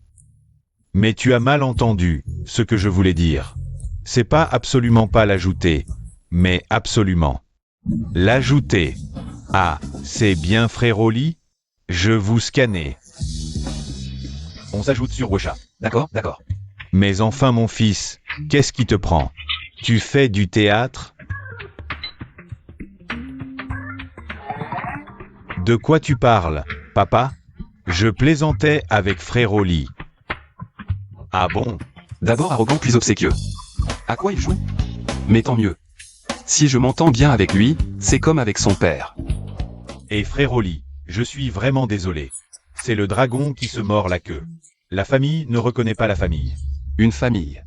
Mais tu as mal entendu ce que je voulais dire. C'est pas absolument pas l'ajouter, mais absolument. L'ajouter. Ah, c'est bien Fréroli? Je vous scannais. On s'ajoute sur Wecha. D'accord, d'accord. Mais enfin mon fils, qu'est-ce qui te prend? Tu fais du théâtre? De quoi tu parles, papa? Je plaisantais avec Fréroli. Ah bon? D'abord arrogant puis obséquieux. À quoi il joue? Mais tant mieux. Si je m'entends bien avec lui, c'est comme avec son père. Et Fréroli, je suis vraiment désolé. C'est le dragon qui se mord la queue. La famille ne reconnaît pas la famille. Une famille.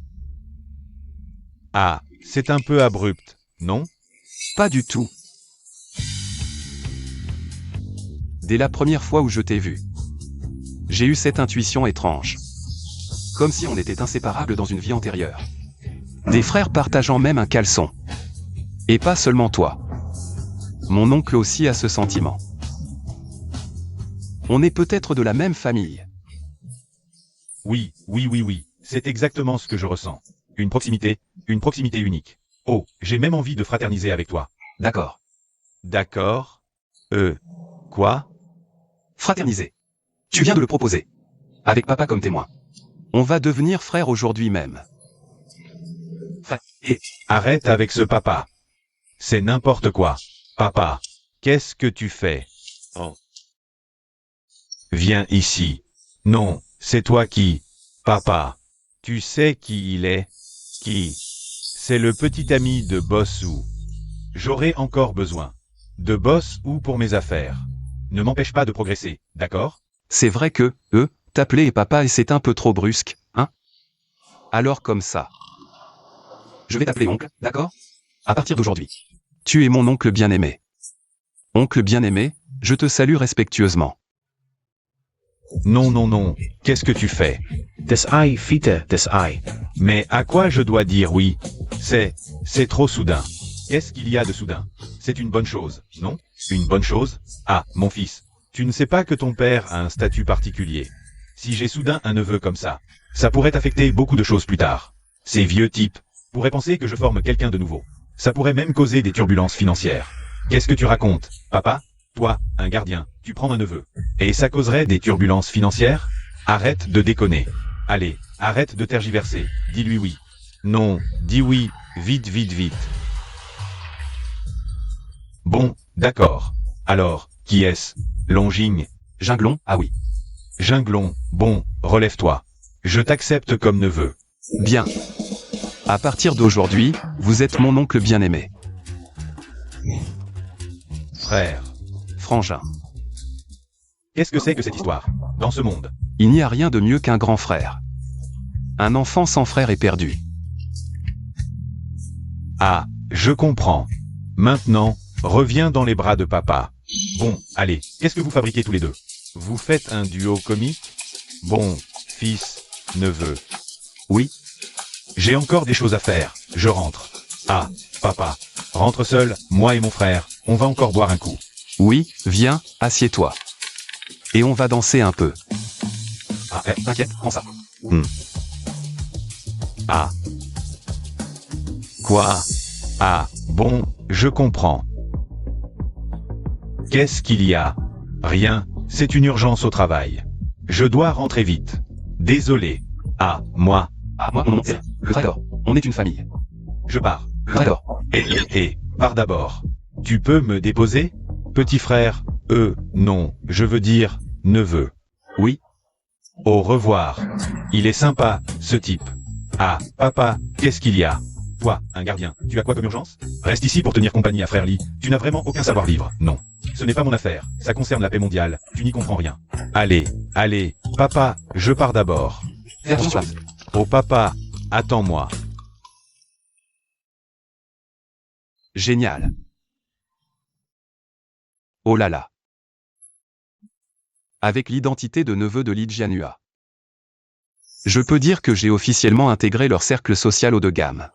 Ah, c'est un peu abrupt, non? Pas du tout. Dès la première fois où je t'ai vu, j'ai eu cette intuition étrange. Comme si on était inséparables dans une vie antérieure. Des frères partageant même un caleçon. Et pas seulement toi. Mon oncle aussi a ce sentiment. On est peut-être de la même famille. Oui, c'est exactement ce que je ressens. Une proximité unique. Oh, j'ai même envie de fraterniser avec toi. D'accord. D'accord? Quoi? Fraterniser. Tu viens de le proposer. Avec papa comme témoin. On va devenir frères aujourd'hui même. Et arrête avec ce papa. C'est n'importe quoi. Papa, qu'est-ce que tu fais? Oh. Viens ici. Non, c'est toi qui... Papa, tu sais qui il est? Qui? C'est le petit ami de Bossou. J'aurai encore besoin de Bossou pour mes affaires. Ne m'empêche pas de progresser, d'accord? C'est vrai que, t'appeler papa et c'est un peu trop brusque, hein? Alors comme ça. Je vais t'appeler oncle, d'accord? À partir d'aujourd'hui. Tu es mon oncle bien-aimé. Oncle bien-aimé, je te salue respectueusement. Non, qu'est-ce que tu fais? Des Ei, Fiete, des Ei. Mais à quoi je dois dire oui? C'est trop soudain. Qu'est-ce qu'il y a de soudain? C'est une bonne chose, non? Une bonne chose? Ah, mon fils, tu ne sais pas que ton père a un statut particulier. Si j'ai soudain un neveu comme ça pourrait affecter beaucoup de choses plus tard. Ces vieux types pourraient penser que je forme quelqu'un de nouveau. Ça pourrait même causer des turbulences financières. Qu'est-ce que tu racontes, papa? Toi, un gardien, tu prends un neveu. Et ça causerait des turbulences financières? Arrête de déconner. Allez, arrête de tergiverser. Dis-lui oui. Non, dis oui, vite. Bon, d'accord. Alors, qui est-ce? Longigne? Ginglon, ah oui. Ginglon, bon, relève-toi. Je t'accepte comme neveu. Bien. À partir d'aujourd'hui, vous êtes mon oncle bien-aimé. Frère. Frangin. Qu'est-ce que c'est que cette histoire? Dans ce monde. Il n'y a rien de mieux qu'un grand frère. Un enfant sans frère est perdu. Ah, je comprends. Maintenant, reviens dans les bras de papa. Bon, allez, qu'est-ce que vous fabriquez tous les deux? Vous faites un duo comique? Bon, fils, neveu. Oui. J'ai encore des choses à faire, je rentre. Ah, papa, rentre seul, moi et mon frère, on va encore boire un coup. Oui, viens, assieds-toi. Et on va danser un peu. Ah, T'inquiète, prends ça. Ah. Quoi? Ah, bon, je comprends. Qu'est-ce qu'il y a? Rien, c'est une urgence au travail. Je dois rentrer vite. Désolé. Ah, moi. Ah, moi, mon nom, c'est le Traitor. On est une famille. Je pars. Le Traitor. Pars d'abord. Tu peux me déposer? Petit frère, non, je veux dire, neveu. Oui. Au revoir. Il est sympa, ce type. Ah, papa, qu'est-ce qu'il y a? Toi, un gardien, tu as quoi comme urgence? Reste ici pour tenir compagnie à Frère Lee. Tu n'as vraiment aucun savoir-vivre, non. Ce n'est pas mon affaire, ça concerne la paix mondiale, tu n'y comprends rien. Allez, papa, je pars d'abord. Fais attention. Oh papa, attends-moi. Génial. Oh là là. Avec l'identité de neveu de Lijianua. Je peux dire que j'ai officiellement intégré leur cercle social haut de gamme.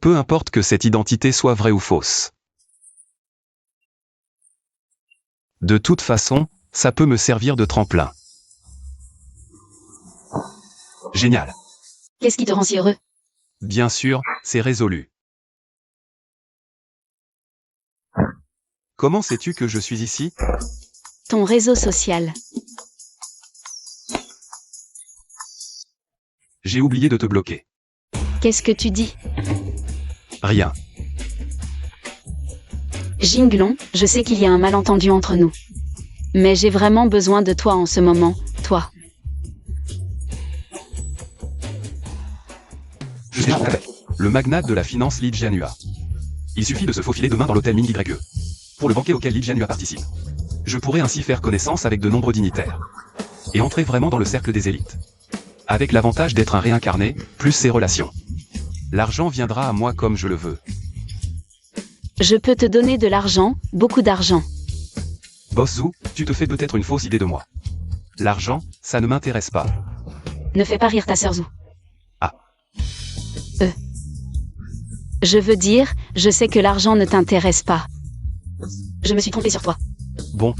Peu importe que cette identité soit vraie ou fausse. De toute façon, ça peut me servir de tremplin. Génial. Qu'est-ce qui te rend si heureux? Bien sûr, c'est résolu. Comment sais-tu que je suis ici? Ton réseau social. J'ai oublié de te bloquer. Qu'est-ce que tu dis? Rien. Ginglon, je sais qu'il y a un malentendu entre nous. Mais j'ai vraiment besoin de toi en ce moment, toi. Je suis avec le magnate de la finance Lee Jianhua. Il suffit de se faufiler demain dans l'hôtel Ming YE. Pour le banquet auquel Lee Jianhua participe. Je pourrais ainsi faire connaissance avec de nombreux dignitaires. Et entrer vraiment dans le cercle des élites. Avec l'avantage d'être un réincarné, plus ses relations. L'argent viendra à moi comme je le veux. Je peux te donner de l'argent, beaucoup d'argent. Boss Zhu, tu te fais peut-être une fausse idée de moi. L'argent, ça ne m'intéresse pas. Ne fais pas rire ta sœur Zhu. Ah. Je veux dire, je sais que l'argent ne t'intéresse pas. Je me suis trompée sur toi. Bon.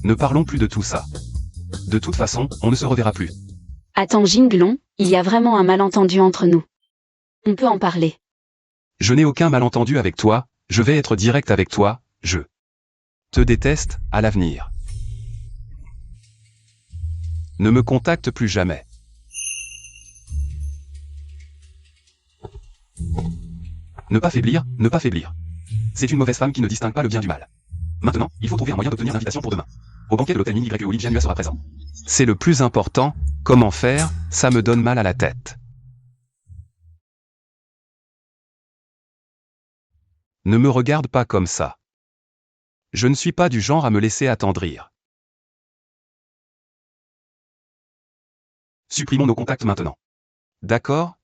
Ne parlons plus de tout ça. De toute façon, on ne se reverra plus. Attends Ginglon, il y a vraiment un malentendu entre nous. On peut en parler. Je n'ai aucun malentendu avec toi, je vais être direct avec toi, je te déteste, à l'avenir. Ne me contacte plus jamais. Ne pas faiblir, ne pas faiblir. C'est une mauvaise femme qui ne distingue pas le bien du mal. Maintenant, il faut trouver un moyen d'obtenir l'invitation pour demain. Au banquet de l'hôtel Ming YE où Lee Jianhua sera présent. C'est le plus important, comment faire, ça me donne mal à la tête. Ne me regarde pas comme ça. Je ne suis pas du genre à me laisser attendrir. Supprimons nos contacts maintenant. D'accord?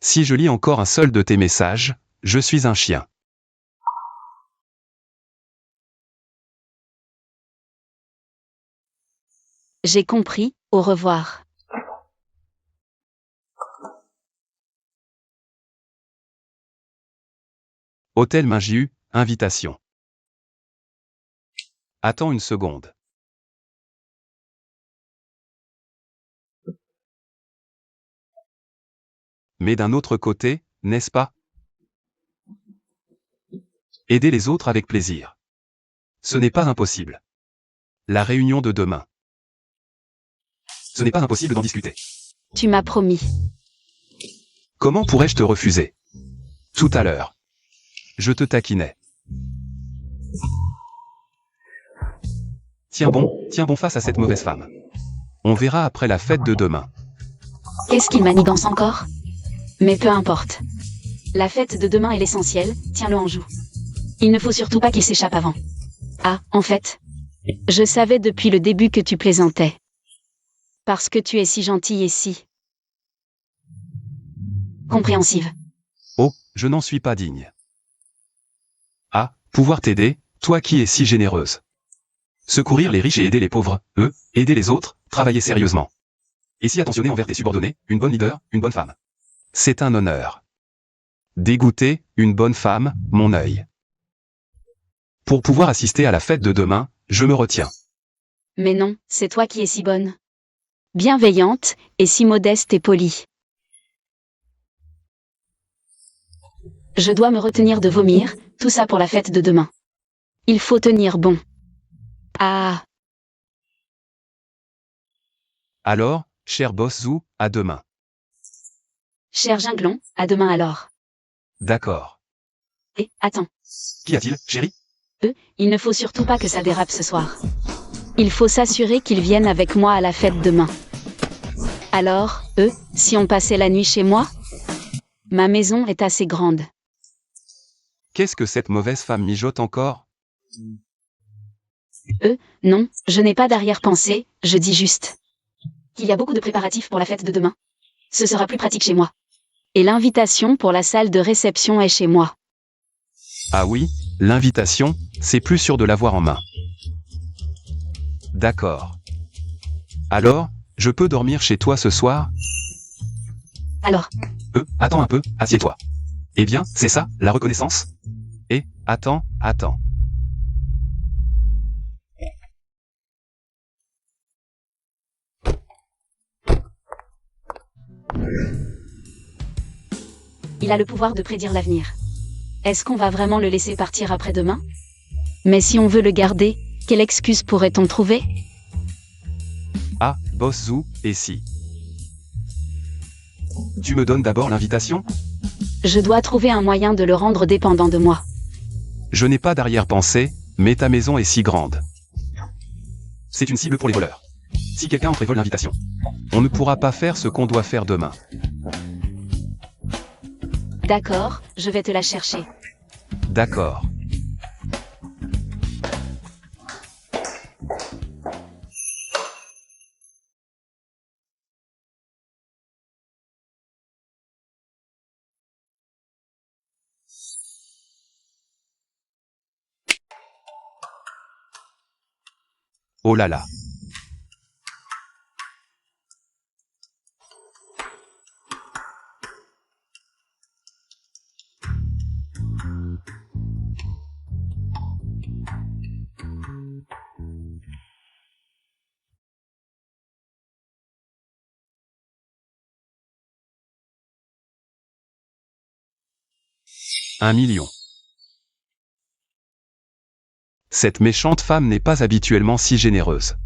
Si je lis encore un seul de tes messages, je suis un chien. J'ai compris, au revoir. Hôtel Minjiu, invitation. Attends une seconde. Mais d'un autre côté, n'est-ce pas? Aider les autres avec plaisir. Ce n'est pas impossible. La réunion de demain. Ce n'est pas impossible d'en discuter. Tu m'as promis. Comment pourrais-je te refuser? Tout à l'heure. Je te taquinais. Tiens bon face à cette mauvaise femme. On verra après la fête de demain. Qu'est-ce qu'il manigance encore? Mais peu importe. La fête de demain est l'essentiel, tiens-le en joue. Il ne faut surtout pas qu'il s'échappe avant. Ah, en fait, je savais depuis le début que tu plaisantais. Parce que tu es si gentille et si compréhensive. Oh, je n'en suis pas digne. Ah, pouvoir t'aider, toi qui es si généreuse. Secourir les riches et aider les pauvres, aider les autres, travailler sérieusement. Et si attentionner envers tes subordonnés, une bonne leader, une bonne femme. C'est un honneur. Dégoûter, une bonne femme, mon œil. Pour pouvoir assister à la fête de demain, je me retiens. Mais non, c'est toi qui es si bonne. Bienveillante, et si modeste et polie. Je dois me retenir de vomir, tout ça pour la fête de demain. Il faut tenir bon. Ah. Alors, cher boss Zhu, à demain. Cher Ginglon, à demain alors. D'accord. Et, attends. Qu'y a-t-il, chérie? Il ne faut surtout pas que ça dérape ce soir. Il faut s'assurer qu'ils viennent avec moi à la fête demain. Alors, si on passait la nuit chez moi? Ma maison est assez grande. Qu'est-ce que cette mauvaise femme mijote encore? Non, je n'ai pas d'arrière-pensée, je dis juste qu'il y a beaucoup de préparatifs pour la fête de demain. Ce sera plus pratique chez moi. Et l'invitation pour la salle de réception est chez moi. Ah oui, l'invitation, c'est plus sûr de l'avoir en main. D'accord. Alors, je peux dormir chez toi ce soir? Alors, Attends un peu, assieds-toi. Eh bien, c'est ça, la reconnaissance? Attends. Il a le pouvoir de prédire l'avenir. Est-ce qu'on va vraiment le laisser partir après-demain? Mais si on veut le garder, quelle excuse pourrait-on trouver? Ah, Boss Zou, et si tu me donnes d'abord l'invitation? Je dois trouver un moyen de le rendre dépendant de moi. Je n'ai pas d'arrière-pensée, mais ta maison est si grande. C'est une cible pour les voleurs. Si quelqu'un entre et vole l'invitation, on ne pourra pas faire ce qu'on doit faire demain. D'accord, je vais te la chercher. D'accord. Oh là là. Un million. Cette méchante femme n'est pas habituellement si généreuse.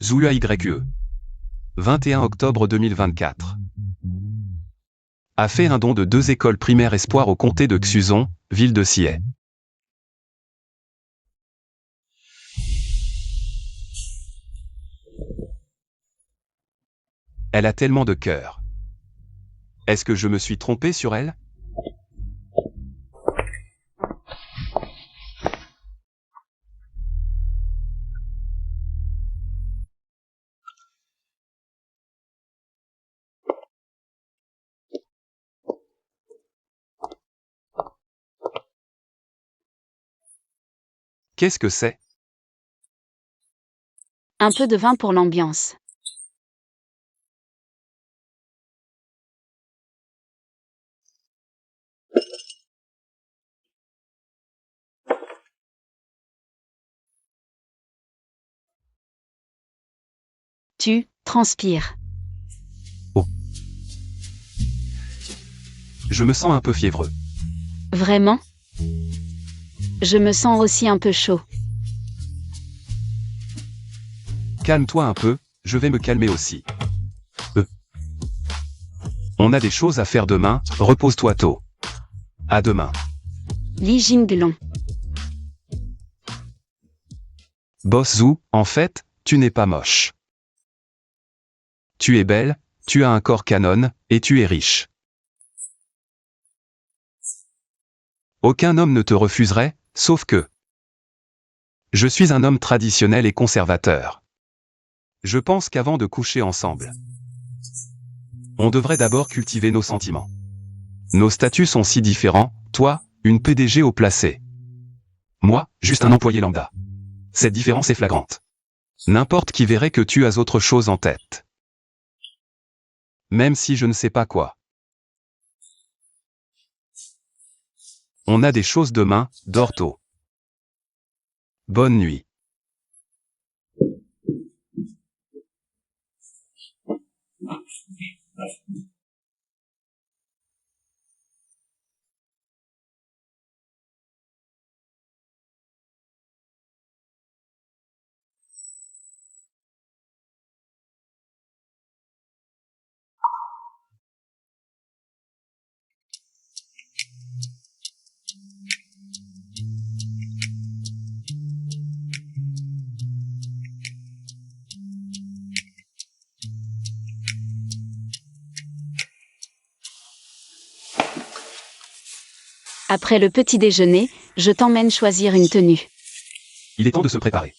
Zoua YE. 21 octobre 2024. A fait un don de 2 écoles primaires espoir au comté de Xuzon, ville de Siet. Elle a tellement de cœur. Est-ce que je me suis trompé sur elle? Qu'est-ce que c'est? Un peu de vin pour l'ambiance. Tu transpires. Je me sens un peu fiévreux. Vraiment? Je me sens aussi un peu chaud. Calme-toi un peu, je vais me calmer aussi. On a des choses à faire demain, repose-toi tôt. À demain. Li Jinglong. Boss Zou, en fait, tu n'es pas moche. Tu es belle, tu as un corps canon, et tu es riche. Aucun homme ne te refuserait, sauf que... Je suis un homme traditionnel et conservateur. Je pense qu'avant de coucher ensemble, on devrait d'abord cultiver nos sentiments. Nos statuts sont si différents, toi, une PDG haut placée. Moi, juste un employé lambda. Cette différence est flagrante. N'importe qui verrait que tu as autre chose en tête. Même si je ne sais pas quoi. On a des choses demain, dors tôt. Bonne nuit. Après le petit déjeuner, je t'emmène choisir une tenue. Il est temps de se préparer.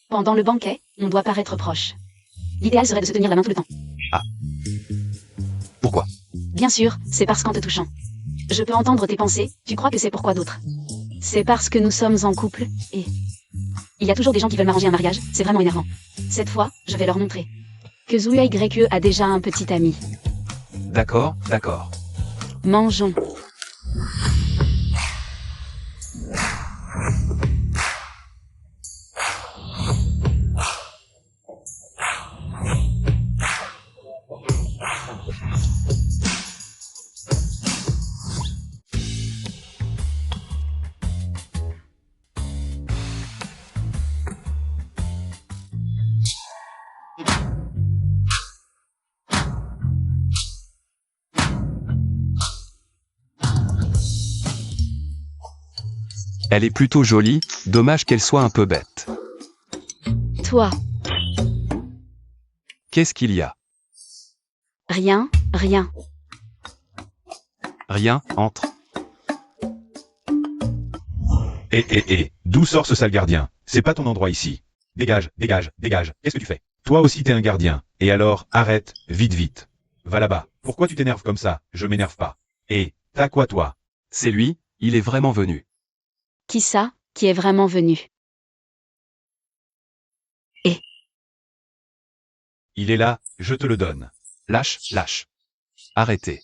Pendant le banquet, on doit paraître proche. L'idéal serait de se tenir la main tout le temps. Pourquoi? Bien sûr, c'est parce qu'en te touchant, je peux entendre tes pensées, tu crois que c'est pourquoi d'autre? C'est parce que nous sommes en couple, et... Il y a toujours des gens qui veulent m'arranger un mariage, c'est vraiment énervant. Cette fois, je vais leur montrer que Zoua YE a déjà un petit ami. D'accord, d'accord. Mangeons. Elle est plutôt jolie, dommage qu'elle soit un peu bête. Toi. Qu'est-ce qu'il y a? Rien, rien. Rien, entre. D'où sort ce sale gardien? C'est pas ton endroit ici. Dégage, dégage, dégage. Qu'est-ce que tu fais? Toi aussi t'es un gardien. Et alors, arrête, vite, vite. Va là-bas. Pourquoi tu t'énerves comme ça? Je m'énerve pas. Et, t'as quoi toi? C'est lui, il est vraiment venu. Qui ça, qui est vraiment venu? Il est là, je te le donne. Lâche, lâche. Arrêtez.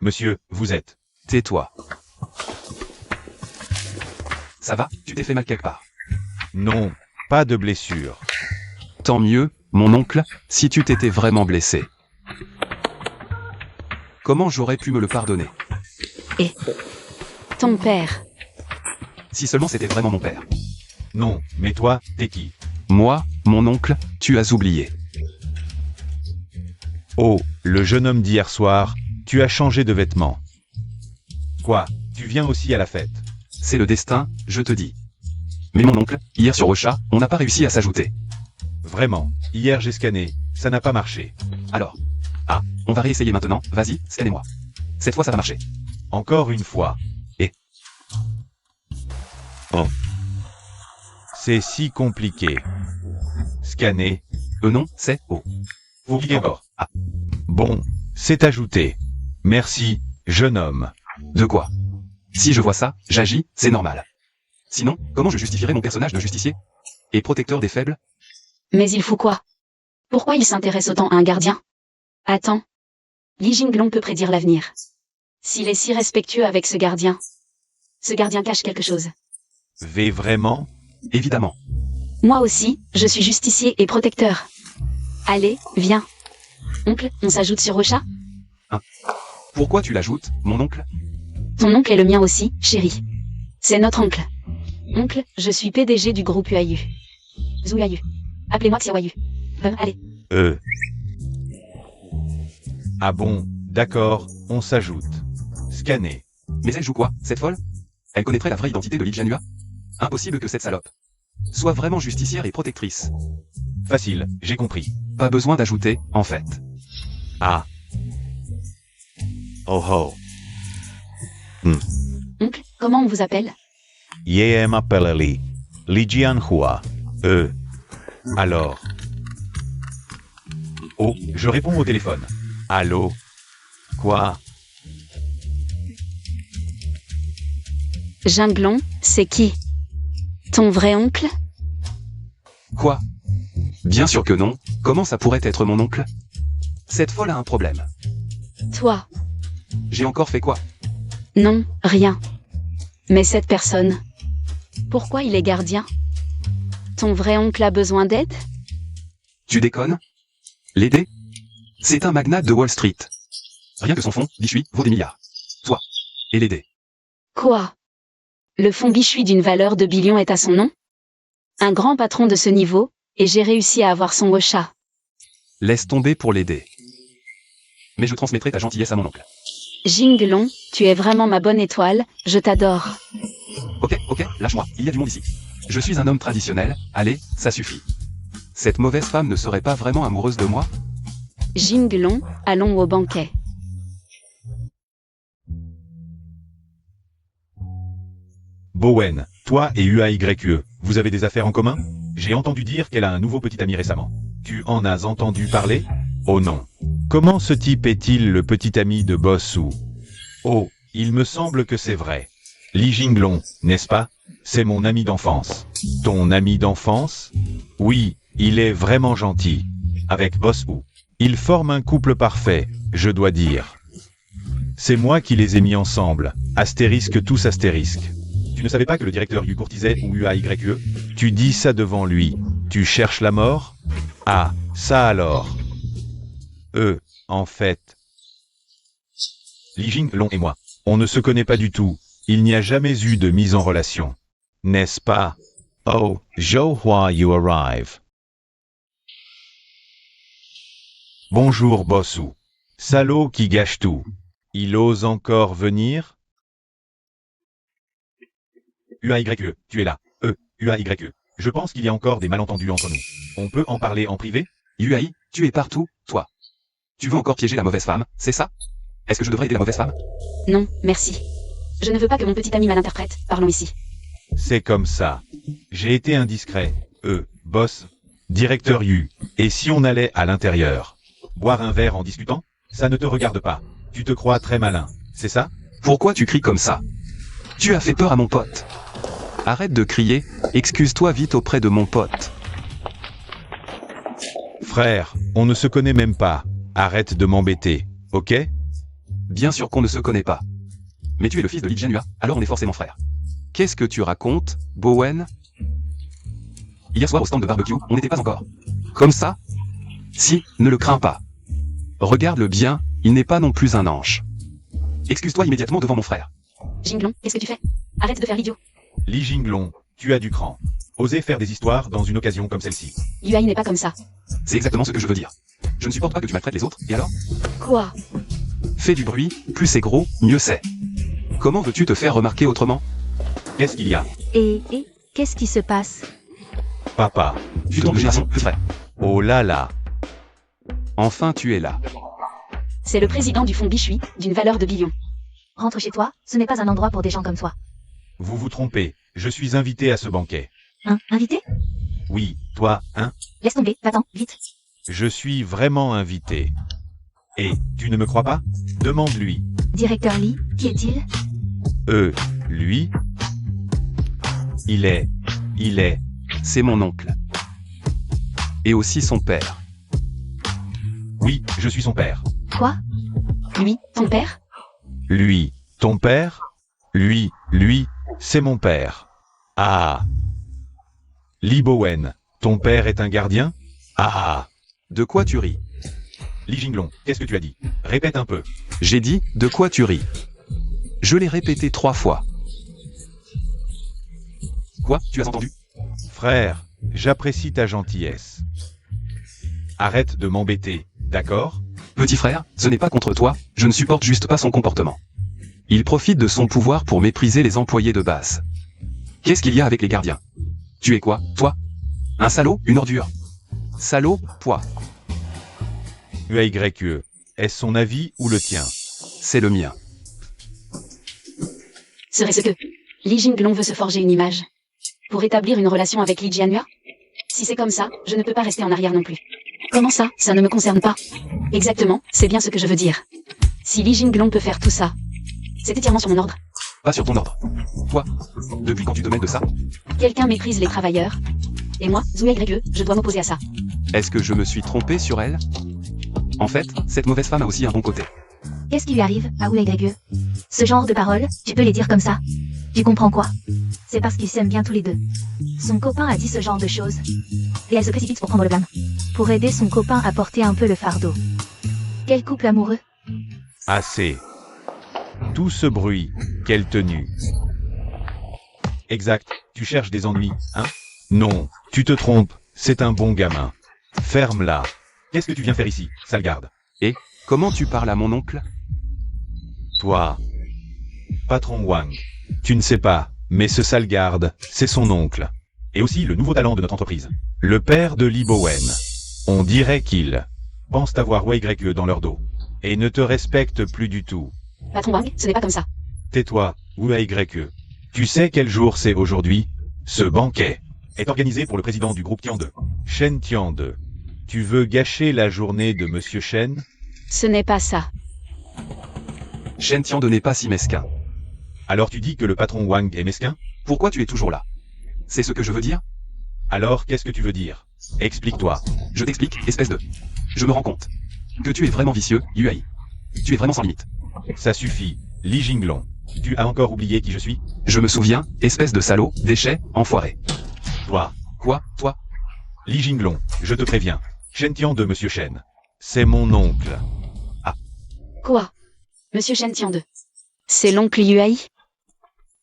Monsieur, vous êtes. Tais-toi. Ça va, tu t'es fait mal quelque part. Non, pas de blessure. Tant mieux, mon oncle, si tu t'étais vraiment blessé. Comment j'aurais pu me le pardonner? Ton père. Si seulement c'était vraiment mon père. Non, mais toi, t'es qui? Moi, mon oncle, tu as oublié. Oh, le jeune homme d'hier soir, tu as changé de vêtements. Quoi? Tu viens aussi à la fête? C'est le destin, je te dis. Mais mon oncle, hier sur Ocha, on n'a pas réussi à s'ajouter. Vraiment, hier j'ai scanné, ça n'a pas marché. Alors. Ah, on va réessayer maintenant, vas-y, scannez-moi. Cette fois ça va marcher. Encore une fois. Et... Oh. C'est si compliqué. Scanner. Non, c'est oh. Vous y encore. Ah. Bon, c'est ajouté. Merci, jeune homme. De quoi? Si je vois ça, j'agis, c'est normal. Sinon, comment je justifierais mon personnage de justicier? Et protecteur des faibles? Mais il faut quoi? Pourquoi il s'intéresse autant à un gardien? Attends. Li Jinglong peut prédire l'avenir. S'il est si respectueux avec ce gardien cache quelque chose. V vraiment? Évidemment. Moi aussi, je suis justicier et protecteur. Allez, viens. Oncle, on s'ajoute sur Ocha? Pourquoi tu l'ajoutes, mon oncle? Ton oncle est le mien aussi, chérie. C'est notre oncle. Oncle, je suis PDG du groupe UAU. Zouyayu. Appelez-moi Xiaoyu. Allez. Ah bon, d'accord, on s'ajoute. Scanner. Mais elle joue quoi, cette folle? Elle connaîtrait la vraie identité de Li Jianhua? Impossible que cette salope soit vraiment justicière et protectrice. Facile, j'ai compris. Pas besoin d'ajouter, en fait. Ah. Oh ho. Oncle, comment on vous appelle? Ye m'appelle Li. Li Jianhua. Alors. Oh, je réponds au téléphone. Allô? Quoi? Jinglong, c'est qui? Ton vrai oncle? Quoi? Bien sûr que non, comment ça pourrait être mon oncle? Cette folle a un problème. Toi? J'ai encore fait quoi? Non, rien. Mais cette personne, pourquoi il est gardien? Ton vrai oncle a besoin d'aide? Tu déconnes? L'aider? C'est un magnat de Wall Street. Rien que son fonds, Bichui, vaut des milliards. Toi. Et l'aider. Quoi? Le fonds Bichui d'une valeur de billions est à son nom? Un grand patron de ce niveau, et j'ai réussi à avoir son Ocha. Laisse tomber pour l'aider. Mais je transmettrai ta gentillesse à mon oncle. Jinglong, tu es vraiment ma bonne étoile, je t'adore. Ok, lâche-moi, il y a du monde ici. Je suis un homme traditionnel, allez, ça suffit. Cette mauvaise femme ne serait pas vraiment amoureuse de moi? Jinglong, allons au banquet. Bowen, toi et UAYE, vous avez des affaires en commun? J'ai entendu dire qu'elle a un nouveau petit ami récemment. Tu en as entendu parler? Oh non. Comment ce type est-il le petit ami de Bossu? Oh, il me semble que c'est vrai. Li Jinglong, n'est-ce pas? C'est mon ami d'enfance. Ton ami d'enfance? Oui, il est vraiment gentil. Avec Bossu. Ils forment un couple parfait, je dois dire. C'est moi qui les ai mis ensemble. Astérisque tous astérisque. Tu ne savais pas que le directeur Yu courtisait ou UAYE? Tu dis ça devant lui. Tu cherches la mort? Ah, ça alors. En fait. Li Jinglong et moi, on ne se connaît pas du tout. Il n'y a jamais eu de mise en relation. N'est-ce pas? Oh, Zhouhua, you arrive. Bonjour Bossu. Salaud qui gâche tout. Il ose encore venir? UAYE, tu es là. UAYE. Je pense qu'il y a encore des malentendus entre nous. On peut en parler en privé? Yui, tu es partout, toi. Tu veux encore piéger la mauvaise femme, c'est ça? Est-ce que je devrais aider la mauvaise femme? Non, merci. Je ne veux pas que mon petit ami malinterprète. Parlons ici. C'est comme ça. J'ai été indiscret. Boss. Directeur Yu. Et si on allait à l'intérieur? Boire un verre en discutant? Ça ne te regarde pas. Tu te crois très malin, c'est ça? Pourquoi tu cries comme ça? Tu as fait peur à mon pote. Arrête de crier, excuse-toi vite auprès de mon pote. Frère, on ne se connaît même pas. Arrête de m'embêter, ok? Bien sûr qu'on ne se connaît pas. Mais tu es le fils de Lee Jianhua, alors on est forcément frères. Qu'est-ce que tu racontes, Bowen? Hier soir au stand de barbecue, on n'était pas encore. Comme ça? Si, ne le crains pas. Regarde-le bien, il n'est pas non plus un ange. Excuse-toi immédiatement devant mon frère. Jinglong, qu'est-ce que tu fais? Arrête de faire l'idiot. Li Jinglong, tu as du cran. Oser faire des histoires dans une occasion comme celle-ci. Yui n'est pas comme ça. C'est exactement ce que je veux dire. Je ne supporte pas que tu maltraites les autres, et alors? Quoi? Fais du bruit, plus c'est gros, mieux c'est. Comment veux-tu te faire remarquer autrement? Qu'est-ce qu'il y a? Et qu'est-ce qui se passe? Papa. Tu tombes de génération, petit frère. Oh là là. Enfin tu es là. C'est le président du fonds Bichui, d'une valeur de billions. Rentre chez toi, ce n'est pas un endroit pour des gens comme toi. Vous vous trompez. Je suis invité à ce banquet. Invité? Oui, toi, hein? Laisse tomber, va-t'en, vite. Je suis vraiment invité. Et, tu ne me crois pas? Demande-lui. Directeur Lee, qui est-il? Lui? Il est. C'est mon oncle. Et aussi son père. Oui, je suis son père. Quoi? Lui, ton père? Lui, ton père? Lui, c'est mon père. Ah. Lee Bowen, ton père est un gardien? Ah. De quoi tu ris? Li Jinglong, qu'est-ce que tu as dit? Répète un peu. J'ai dit, de quoi tu ris? Je l'ai répété 3 fois. Quoi? Tu as entendu? Frère, j'apprécie ta gentillesse. Arrête de m'embêter, d'accord? Petit frère, ce n'est pas contre toi, je ne supporte juste pas son comportement. Il profite de son pouvoir pour mépriser les employés de base. Qu'est-ce qu'il y a avec les gardiens? Tu es quoi, toi? Un salaud? Une ordure? Salaud, poids. UAYE, est-ce son avis ou le tien? C'est le mien. Serait-ce que Li Jinglong veut se forger une image pour établir une relation avec Lee Jianhua? Si c'est comme ça, je ne peux pas rester en arrière non plus. Comment ça, ça ne me concerne pas? Exactement, c'est bien ce que je veux dire. Si Li Jinglong peut faire tout ça, c'est entièrement sur mon ordre. Pas sur ton ordre. Toi, depuis quand tu te mêles de ça? Quelqu'un méprise les travailleurs. Et moi, ZUYE, je dois m'opposer à ça. Est-ce que je me suis trompé sur elle? En fait, cette mauvaise femme a aussi un bon côté. Qu'est-ce qui lui arrive à UAYE? Ce genre de paroles, tu peux les dire comme ça? Tu comprends quoi? C'est parce qu'ils s'aiment bien tous les deux. Son copain a dit ce genre de choses. Et elle se précipite pour prendre le blâme. Pour aider son copain à porter un peu le fardeau. Quel couple amoureux. Assez. Tout ce bruit, quelle tenue. Exact, tu cherches des ennuis, hein? Non, tu te trompes, c'est un bon gamin. Ferme-la. Qu'est-ce que tu viens faire ici, sale garde? Et, comment tu parles à mon oncle? Toi. Patron Wang. Tu ne sais pas, mais ce sale garde, c'est son oncle. Et aussi le nouveau talent de notre entreprise. Le père de Lee Bowen. On dirait qu'ils pensent avoir UAYE dans leur dos. Et ne te respectent plus du tout. Patron Wang, ce n'est pas comme ça. Tais-toi, UAYE. Tu sais quel jour c'est aujourd'hui? Ce banquet est organisé pour le président du groupe Tian 2. Shen Tian 2. Tu veux gâcher la journée de Monsieur Shen? Ce n'est pas ça. Shen Tian n'est pas si mesquin. Alors tu dis que le patron Wang est mesquin? Pourquoi tu es toujours là? C'est ce que je veux dire? Alors qu'est-ce que tu veux dire? Explique-toi. Je t'explique, espèce de... Je me rends compte que tu es vraiment vicieux, Yui. Tu es vraiment sans limite. Ça suffit, Li Jinglong. Tu as encore oublié qui je suis? Je me souviens, espèce de salaud, déchet, enfoiré. Toi. Quoi, toi? Li Jinglong, je te préviens. Shen Tian de Monsieur Shen. C'est mon oncle. Quoi? Monsieur Shen Tian 2. C'est l'oncle Yui?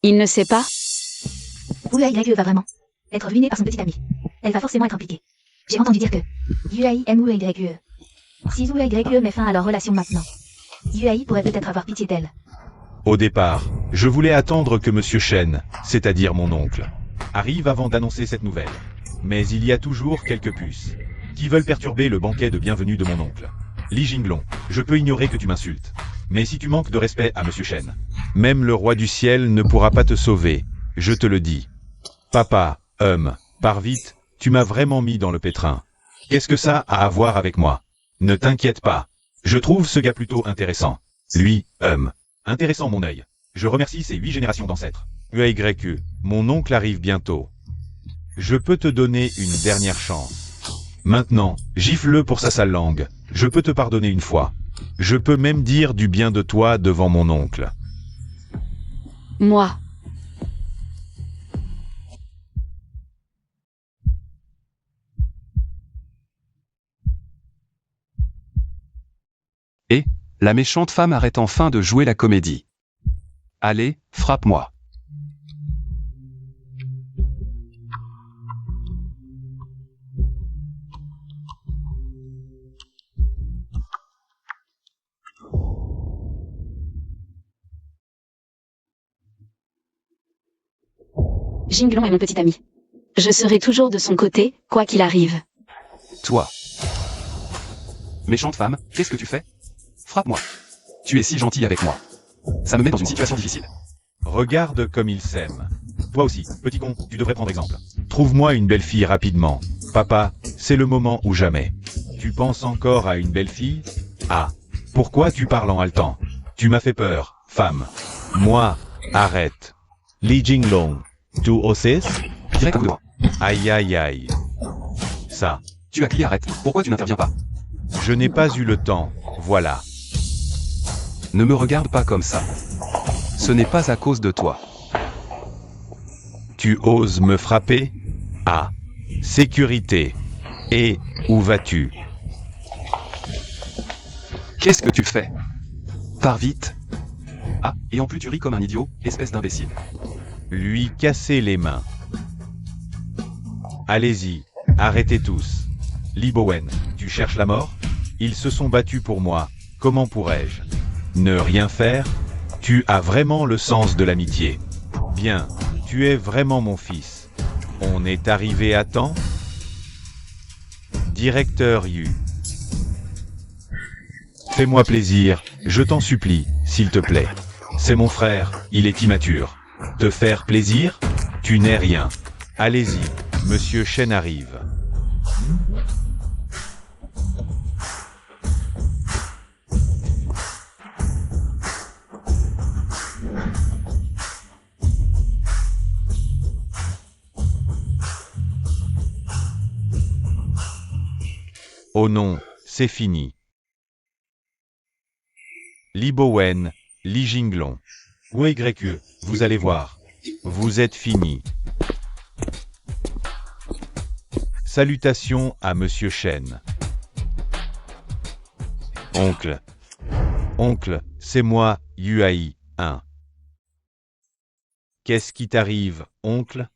Il ne sait pas? UAYE va vraiment être ruinée par son petit ami. Elle va forcément être impliquée. J'ai entendu dire que Yui aime UAYE. Si UAYE met fin à leur relation maintenant, Yui pourrait peut-être avoir pitié d'elle. Au départ, je voulais attendre que Monsieur Chen, c'est-à-dire mon oncle, arrive avant d'annoncer cette nouvelle. Mais il y a toujours quelques puces qui veulent perturber le banquet de bienvenue de mon oncle. Li Jinglong, je peux ignorer que tu m'insultes. Mais si tu manques de respect à Monsieur Chen, même le roi du ciel ne pourra pas te sauver, je te le dis. Papa, pars vite, tu m'as vraiment mis dans le pétrin. Qu'est-ce que ça a à voir avec moi? Ne t'inquiète pas. Je trouve ce gars plutôt intéressant. Lui, intéressant mon œil. Je remercie ces 8 générations d'ancêtres. UAYQ, mon oncle arrive bientôt. Je peux te donner une dernière chance. Maintenant, gifle-le pour sa sale langue. Je peux te pardonner une fois. Je peux même dire du bien de toi devant mon oncle. Moi. Et, la méchante femme arrête enfin de jouer la comédie. Allez, frappe-moi. Jinglong est mon petit ami. Je serai toujours de son côté, quoi qu'il arrive. Toi. Méchante femme, qu'est-ce que tu fais? Frappe-moi. Tu es si gentil avec moi. Ça me met dans une situation difficile. Regarde comme il s'aime. Toi aussi, petit con, tu devrais prendre exemple. Trouve-moi une belle fille rapidement. Papa, c'est le moment ou jamais. Tu penses encore à une belle fille? Ah, pourquoi tu parles en haletant? Tu m'as fait peur, femme. Moi, arrête. Li Jinglong, tu oses? Direct coup de poing. Aïe aïe aïe. Ça, Tu as crié arrête, pourquoi tu n'interviens pas? je n'ai pas eu le temps, voilà. Ne me regarde pas comme ça. Ce n'est pas à cause de toi. Tu oses me frapper? Ah, sécurité. Et, où vas-tu? Qu'est-ce que tu fais? Pars vite. Ah, et en plus tu ris comme un idiot, espèce d'imbécile. Lui casser les mains. Allez-y, arrêtez tous. Li Bowen, tu cherches la mort? Ils se sont battus pour moi, comment pourrais-je ne rien faire? Tu as vraiment le sens de l'amitié. Bien, tu es vraiment mon fils. On est arrivé à temps? Directeur Yu. Fais-moi plaisir, je t'en supplie, s'il te plaît. C'est mon frère, il est immature. Te faire plaisir? Tu n'es rien. Allez-y, Monsieur Chen arrive. Oh non, c'est fini. Li Bowen, Li Jinglong. UAYQ, vous allez voir. Vous êtes fini. Salutations à Monsieur Chen. Oncle. Oncle, c'est moi, Yuai 1. Qu'est-ce qui t'arrive, oncle?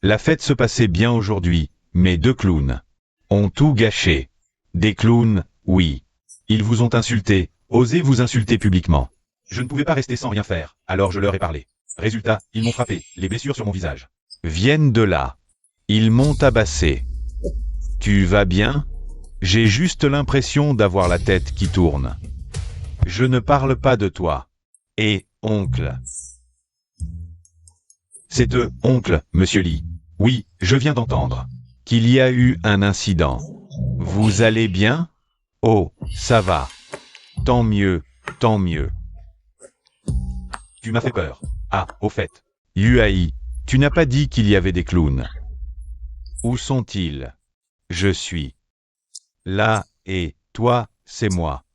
La fête se passait bien aujourd'hui, mais 2 clowns ont tout gâché. Des clowns, oui. Ils vous ont insulté, osé vous insulter publiquement. Je ne pouvais pas rester sans rien faire, alors je leur ai parlé. Résultat, ils m'ont frappé, les blessures sur mon visage viennent de là. Ils m'ont tabassé. Tu vas bien? J'ai juste l'impression d'avoir la tête qui tourne. Je ne parle pas de toi. Et, oncle. C'est eux, oncle, monsieur Li. Oui, je viens d'entendre qu'il y a eu un incident. Vous allez bien? Oh, ça va. Tant mieux, tant mieux. Tu m'as fait peur. Ah, au fait. Yuai, tu n'as pas dit qu'il y avait des clowns. Où sont-ils? Je suis là, et toi, c'est moi.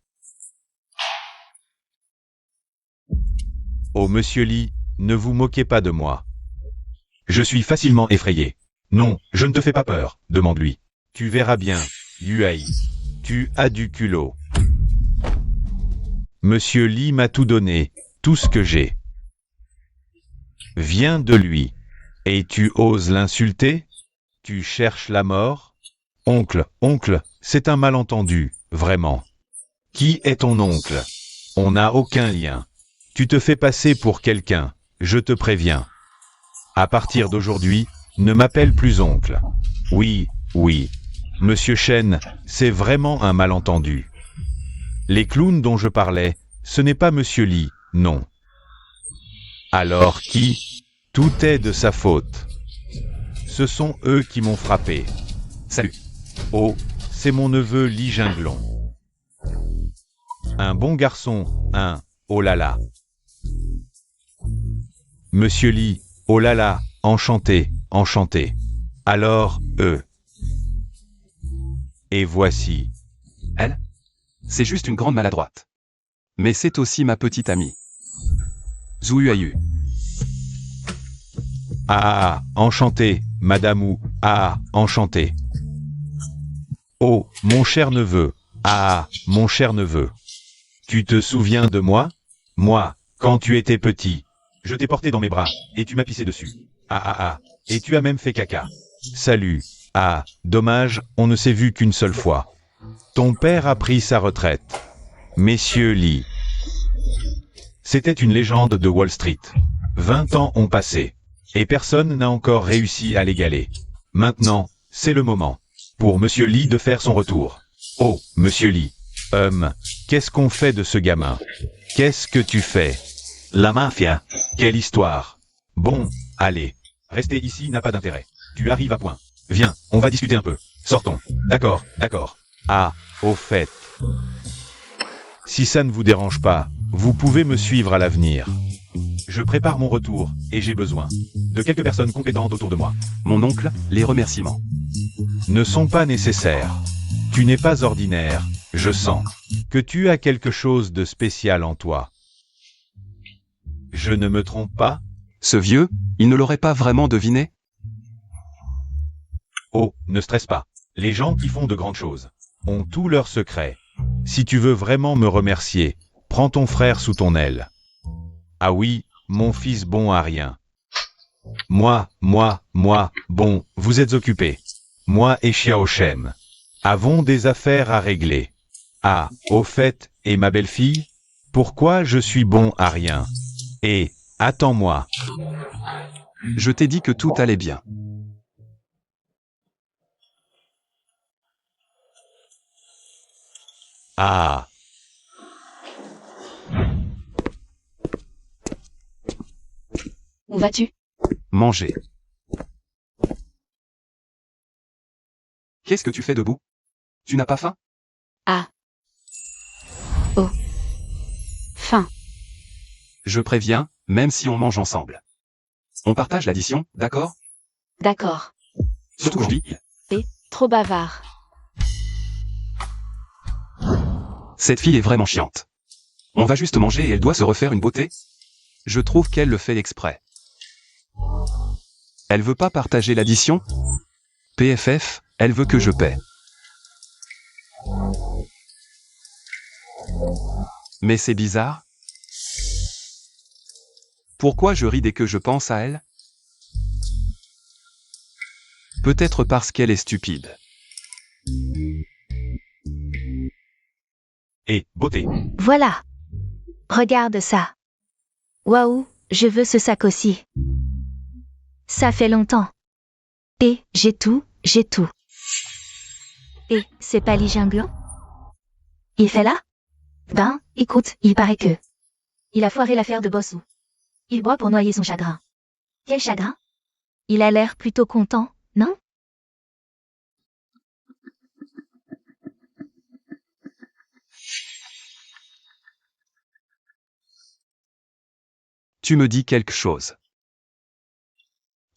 Oh monsieur Li, ne vous moquez pas de moi. Je suis facilement effrayé. Non, je ne te fais pas peur, demande-lui. Tu verras bien, Yuai. Tu as du culot. Monsieur Li m'a tout donné, tout ce que j'ai. Viens de lui. Et tu oses l'insulter? Tu cherches la mort? Oncle, c'est un malentendu, vraiment. Qui est ton oncle? On n'a aucun lien. Tu te fais passer pour quelqu'un, je te préviens. À partir d'aujourd'hui, ne m'appelle plus oncle. Oui, oui. Monsieur Chen, c'est vraiment un malentendu. Les clowns dont je parlais, ce n'est pas Monsieur Lee, non. Alors qui? Tout est de sa faute. Ce sont eux qui m'ont frappé. Salut. Oh, c'est mon neveu Lee Jinglong. Un bon garçon, un, oh là là. Monsieur Lee, oh là là, enchanté, enchanté. Alors, eux. Et voici. Elle? C'est juste une grande maladroite. Mais c'est aussi ma petite amie. Zhu Ayu. Ah, enchanté, madame ou, ah, enchanté. Oh, mon cher neveu, ah, mon cher neveu. Tu te souviens de moi? Moi, quand tu étais petit, je t'ai porté dans mes bras, et tu m'as pissé dessus. Et tu as même fait caca. Salut. Ah, dommage, on ne s'est vu qu'une seule fois. Ton père a pris sa retraite. Messieurs Lee. C'était une légende de Wall Street. 20 ans ont passé. Et personne n'a encore réussi à l'égaler. Maintenant, c'est le moment. Pour Monsieur Lee de faire son retour. Oh, Monsieur Lee. Qu'est-ce qu'on fait de ce gamin? Qu'est-ce que tu fais? La mafia. Quelle histoire. Bon, allez. Rester ici n'a pas d'intérêt. Tu arrives à point. Viens, on va discuter un peu. Sortons. D'accord, d'accord. Ah, au fait. Si ça ne vous dérange pas, vous pouvez me suivre à l'avenir. Je prépare mon retour, et j'ai besoin de quelques personnes compétentes autour de moi. Mon oncle, les remerciements. Ne sont pas nécessaires. Tu n'es pas ordinaire, je sens que tu as quelque chose de spécial en toi. Je ne me trompe pas? Ce vieux, il ne l'aurait pas vraiment deviné? Oh, ne stresse pas. Les gens qui font de grandes choses ont tous leurs secrets. Si tu veux vraiment me remercier, prends ton frère sous ton aile. Ah oui, mon fils bon à rien. Moi, bon, vous êtes occupés. Moi et Xiao Shen avons des affaires à régler. Ah, au fait, et ma belle-fille? Pourquoi je suis bon à rien? Et, attends-moi. Je t'ai dit que tout allait bien. Ah. Où vas-tu? Manger. Qu'est-ce que tu fais debout? Tu n'as pas faim? Ah. Oh. Faim. Je préviens, même si on mange ensemble. On partage l'addition, d'accord? D'accord. Surtout aujourd'hui. Trop bavard. Cette fille est vraiment chiante. On va juste manger et elle doit se refaire une beauté? Je trouve qu'elle le fait exprès. Elle veut pas partager l'addition? PFF, elle veut que je paie. Mais c'est bizarre. Pourquoi je ris dès que je pense à elle? Peut-être parce qu'elle est stupide. Et, beauté. Voilà. Regarde ça. Waouh, je veux ce sac aussi. Ça fait longtemps. Et j'ai tout. Et c'est pas Lee Jinglong? Il fait là? Ben, écoute, il paraît que... Il a foiré l'affaire de Bossou. Il boit pour noyer son chagrin. Quel chagrin? Il a l'air plutôt content, non? Tu me dis quelque chose.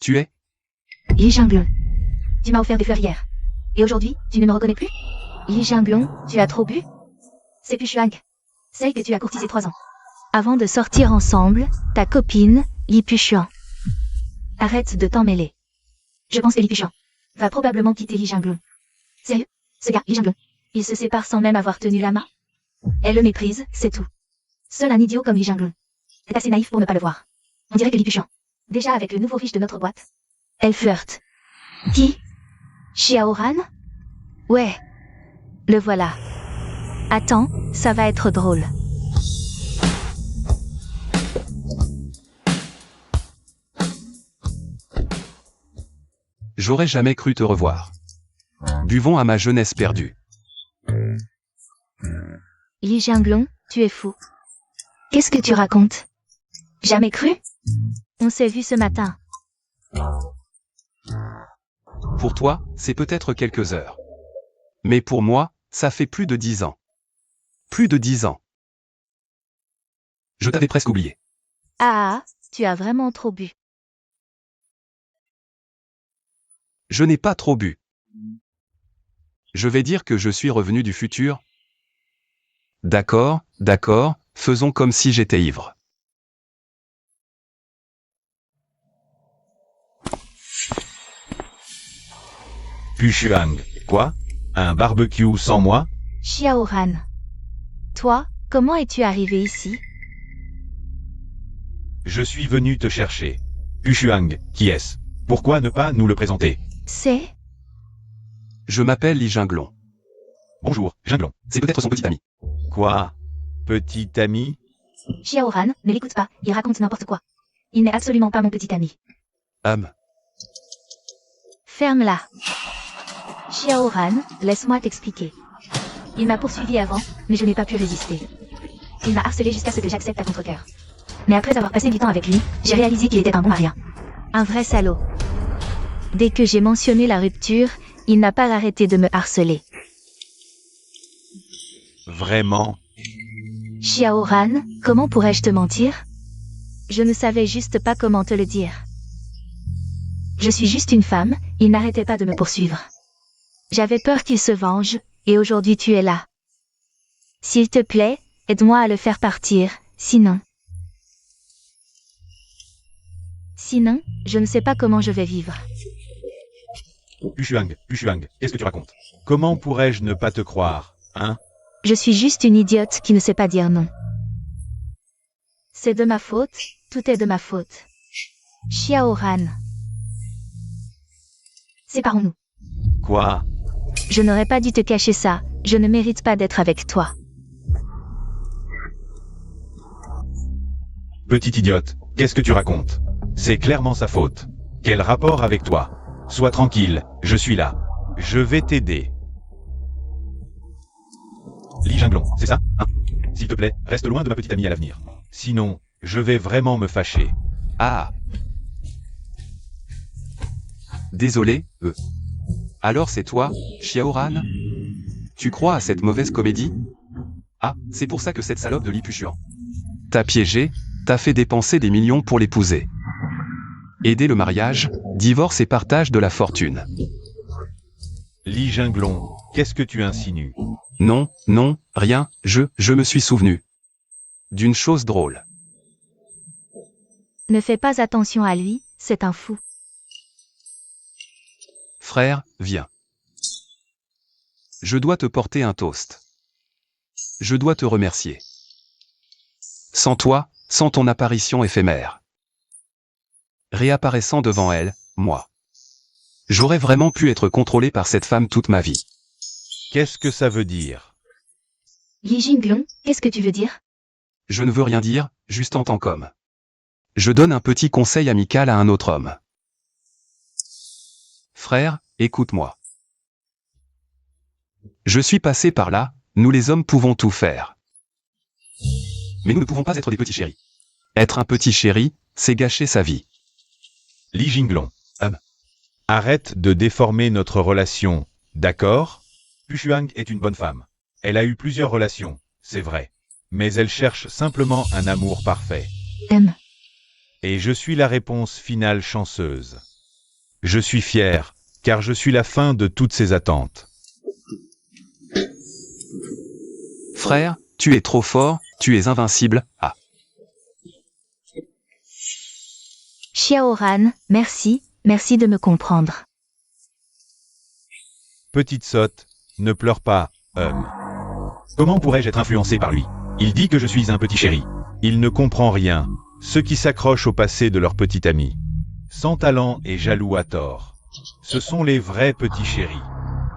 Tu es? Lee Jinglong. Tu m'as offert des fleurs hier. Et aujourd'hui, tu ne me reconnais plus? Lee Jinglong, tu as trop bu? C'est Puchuang. Celle que tu as courtisée 3 ans. Avant de sortir ensemble, ta copine, Lee Puchuang. Arrête de t'en mêler. Je pense que Lee Puchuang va probablement quitter Lee Jinglong. Sérieux? Ce gars, Lee Jinglong, il se sépare sans même avoir tenu la main. Elle le méprise, c'est tout. Seul un idiot comme Lee Jinglong est assez naïf pour ne pas le voir. On dirait que Lee Puchuang, déjà avec le nouveau riche de notre boîte, elle flirte. Qui? Xiaoran? Ouais. Le voilà. Attends, ça va être drôle. J'aurais jamais cru te revoir. Buvons à ma jeunesse perdue. Li Jinglong, tu es fou. Qu'est-ce que tu racontes? Jamais cru? On s'est vu ce matin. Pour toi, c'est peut-être quelques heures. Mais pour moi, ça fait plus de 10 ans. Plus de 10 ans. Je t'avais presque oublié. Ah, tu as vraiment trop bu. Je n'ai pas trop bu. Je vais dire que je suis revenu du futur. D'accord, d'accord, faisons comme si j'étais ivre. Pushuang, quoi? Un barbecue sans moi? Xiaoran. Toi, comment es-tu arrivé ici? Je suis venu te chercher. Pushuang, qui est-ce? Pourquoi ne pas nous le présenter? C'est... Je m'appelle Li Jinglong. Bonjour, Jinglong. C'est peut-être son petit ami. Quoi? Petit ami? Xiaoran, ne l'écoute pas, il raconte n'importe quoi. Il n'est absolument pas mon petit ami. Ferme-la. Xiaoran, laisse-moi t'expliquer. Il m'a poursuivi avant, mais je n'ai pas pu résister. Il m'a harcelé jusqu'à ce que j'accepte à contre-cœur. Mais après avoir passé du temps avec lui, j'ai réalisé qu'il était un bon à rien. Un vrai salaud. Dès que j'ai mentionné la rupture, il n'a pas arrêté de me harceler. Vraiment? Xiaoran, comment pourrais-je te mentir? Je ne savais juste pas comment te le dire. Je suis juste une femme, il n'arrêtait pas de me poursuivre. J'avais peur qu'il se venge, et aujourd'hui tu es là. S'il te plaît, aide-moi à le faire partir, sinon... Sinon, je ne sais pas comment je vais vivre. Pushuang, qu'est-ce que tu racontes? Comment pourrais-je ne pas te croire, hein? Je suis juste une idiote qui ne sait pas dire non. C'est de ma faute, tout est de ma faute. Xiaoran. Séparons-nous. Quoi? Je n'aurais pas dû te cacher ça, je ne mérite pas d'être avec toi. Petite idiote, qu'est-ce que tu racontes? C'est clairement sa faute. Quel rapport avec toi? Sois tranquille, je suis là. Je vais t'aider. Li Jinglong, c'est ça, hein? S'il te plaît, reste loin de ma petite amie à l'avenir. Sinon, je vais vraiment me fâcher. Ah. Désolé, Alors c'est toi, Xiaoran? Tu crois à cette mauvaise comédie? Ah, c'est pour ça que cette salope de Li Pushuang t'a piégé, t'a fait dépenser des millions pour l'épouser. Aider le mariage, divorce et partage de la fortune. Li Jinglong, qu'est-ce que tu insinues? Non, non, rien, je me suis souvenu d'une chose drôle. Ne fais pas attention à lui, c'est un fou. Frère, viens. Je dois te porter un toast. Je dois te remercier. Sans toi, sans ton apparition éphémère. Réapparaissant devant elle, moi. J'aurais vraiment pu être contrôlé par cette femme toute ma vie. Qu'est-ce que ça veut dire? Li Jinglong, qu'est-ce que tu veux dire? Je ne veux rien dire, juste en tant qu'homme. Je donne un petit conseil amical à un autre homme. Frère, écoute-moi. Je suis passé par là, nous les hommes pouvons tout faire. Mais nous ne pouvons pas être des petits chéris. Être un petit chéri, c'est gâcher sa vie. Li Jinglong. Arrête de déformer notre relation, d'accord? Pushuang est une bonne femme. Elle a eu plusieurs relations, c'est vrai. Mais elle cherche simplement un amour parfait. Et je suis la réponse finale chanceuse. Je suis fier, car je suis la fin de toutes ces attentes. Frère, tu es trop fort, tu es invincible, ah. Xiaoran, merci de me comprendre. Petite sotte, ne pleure pas, Comment pourrais-je être influencé par lui? Il dit que je suis un petit chéri. Il ne comprend rien. Ceux qui s'accrochent au passé de leur petit ami. Sans talent et jaloux à tort. Ce sont les vrais petits chéris.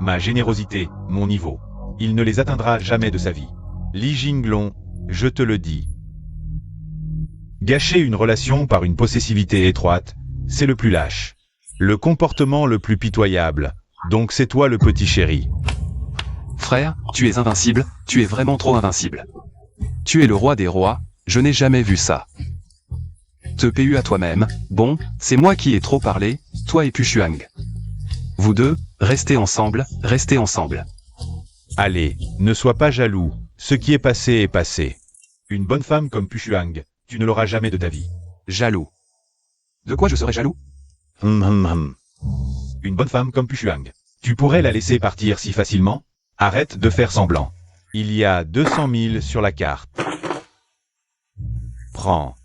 Ma générosité, mon niveau. Il ne les atteindra jamais de sa vie. Li Jinglong, je te le dis. Gâcher une relation par une possessivité étroite, c'est le plus lâche. Le comportement le plus pitoyable. Donc c'est toi le petit chéri. Frère, tu es invincible, tu es vraiment trop invincible. Tu es le roi des rois, je n'ai jamais vu ça. Te PU à toi-même, bon, c'est moi qui ai trop parlé, toi et Pushuang. Vous deux, restez ensemble, restez ensemble. Allez, ne sois pas jaloux. Ce qui est passé est passé. Une bonne femme comme Pushuang, tu ne l'auras jamais de ta vie. Jaloux. De quoi je serais jaloux? Une bonne femme comme Pushuang. Tu pourrais la laisser partir si facilement? Arrête de faire semblant. Il y a 200 000 sur la carte. Prends.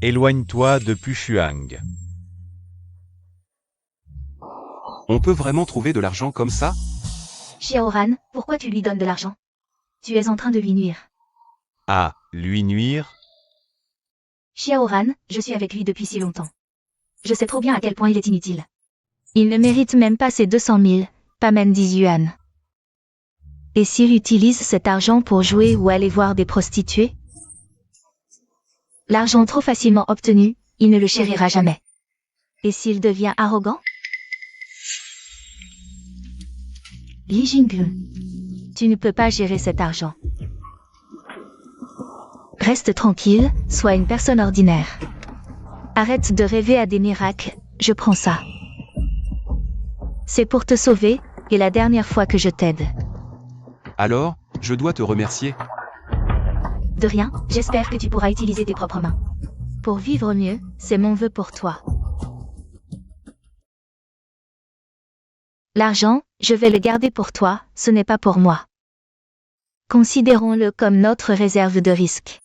Éloigne-toi de Pushuang. On peut vraiment trouver de l'argent comme ça? Xiaoran, pourquoi tu lui donnes de l'argent? Tu es en train de lui nuire. Ah, lui nuire? Xiaoran, je suis avec lui depuis si longtemps. Je sais trop bien à quel point il est inutile. Il ne mérite même pas ces 200 000, pas même 10 yuan. Et s'il utilise cet argent pour jouer ou aller voir des prostituées? L'argent trop facilement obtenu, il ne le chérira jamais. Et s'il devient arrogant? Li Jinggun, tu ne peux pas gérer cet argent. Reste tranquille, sois une personne ordinaire. Arrête de rêver à des miracles, je prends ça. C'est pour te sauver, et la dernière fois que je t'aide. Alors, je dois te remercier. De rien, j'espère que tu pourras utiliser tes propres mains. Pour vivre mieux, c'est mon vœu pour toi. L'argent, je vais le garder pour toi, ce n'est pas pour moi. Considérons-le comme notre réserve de risque.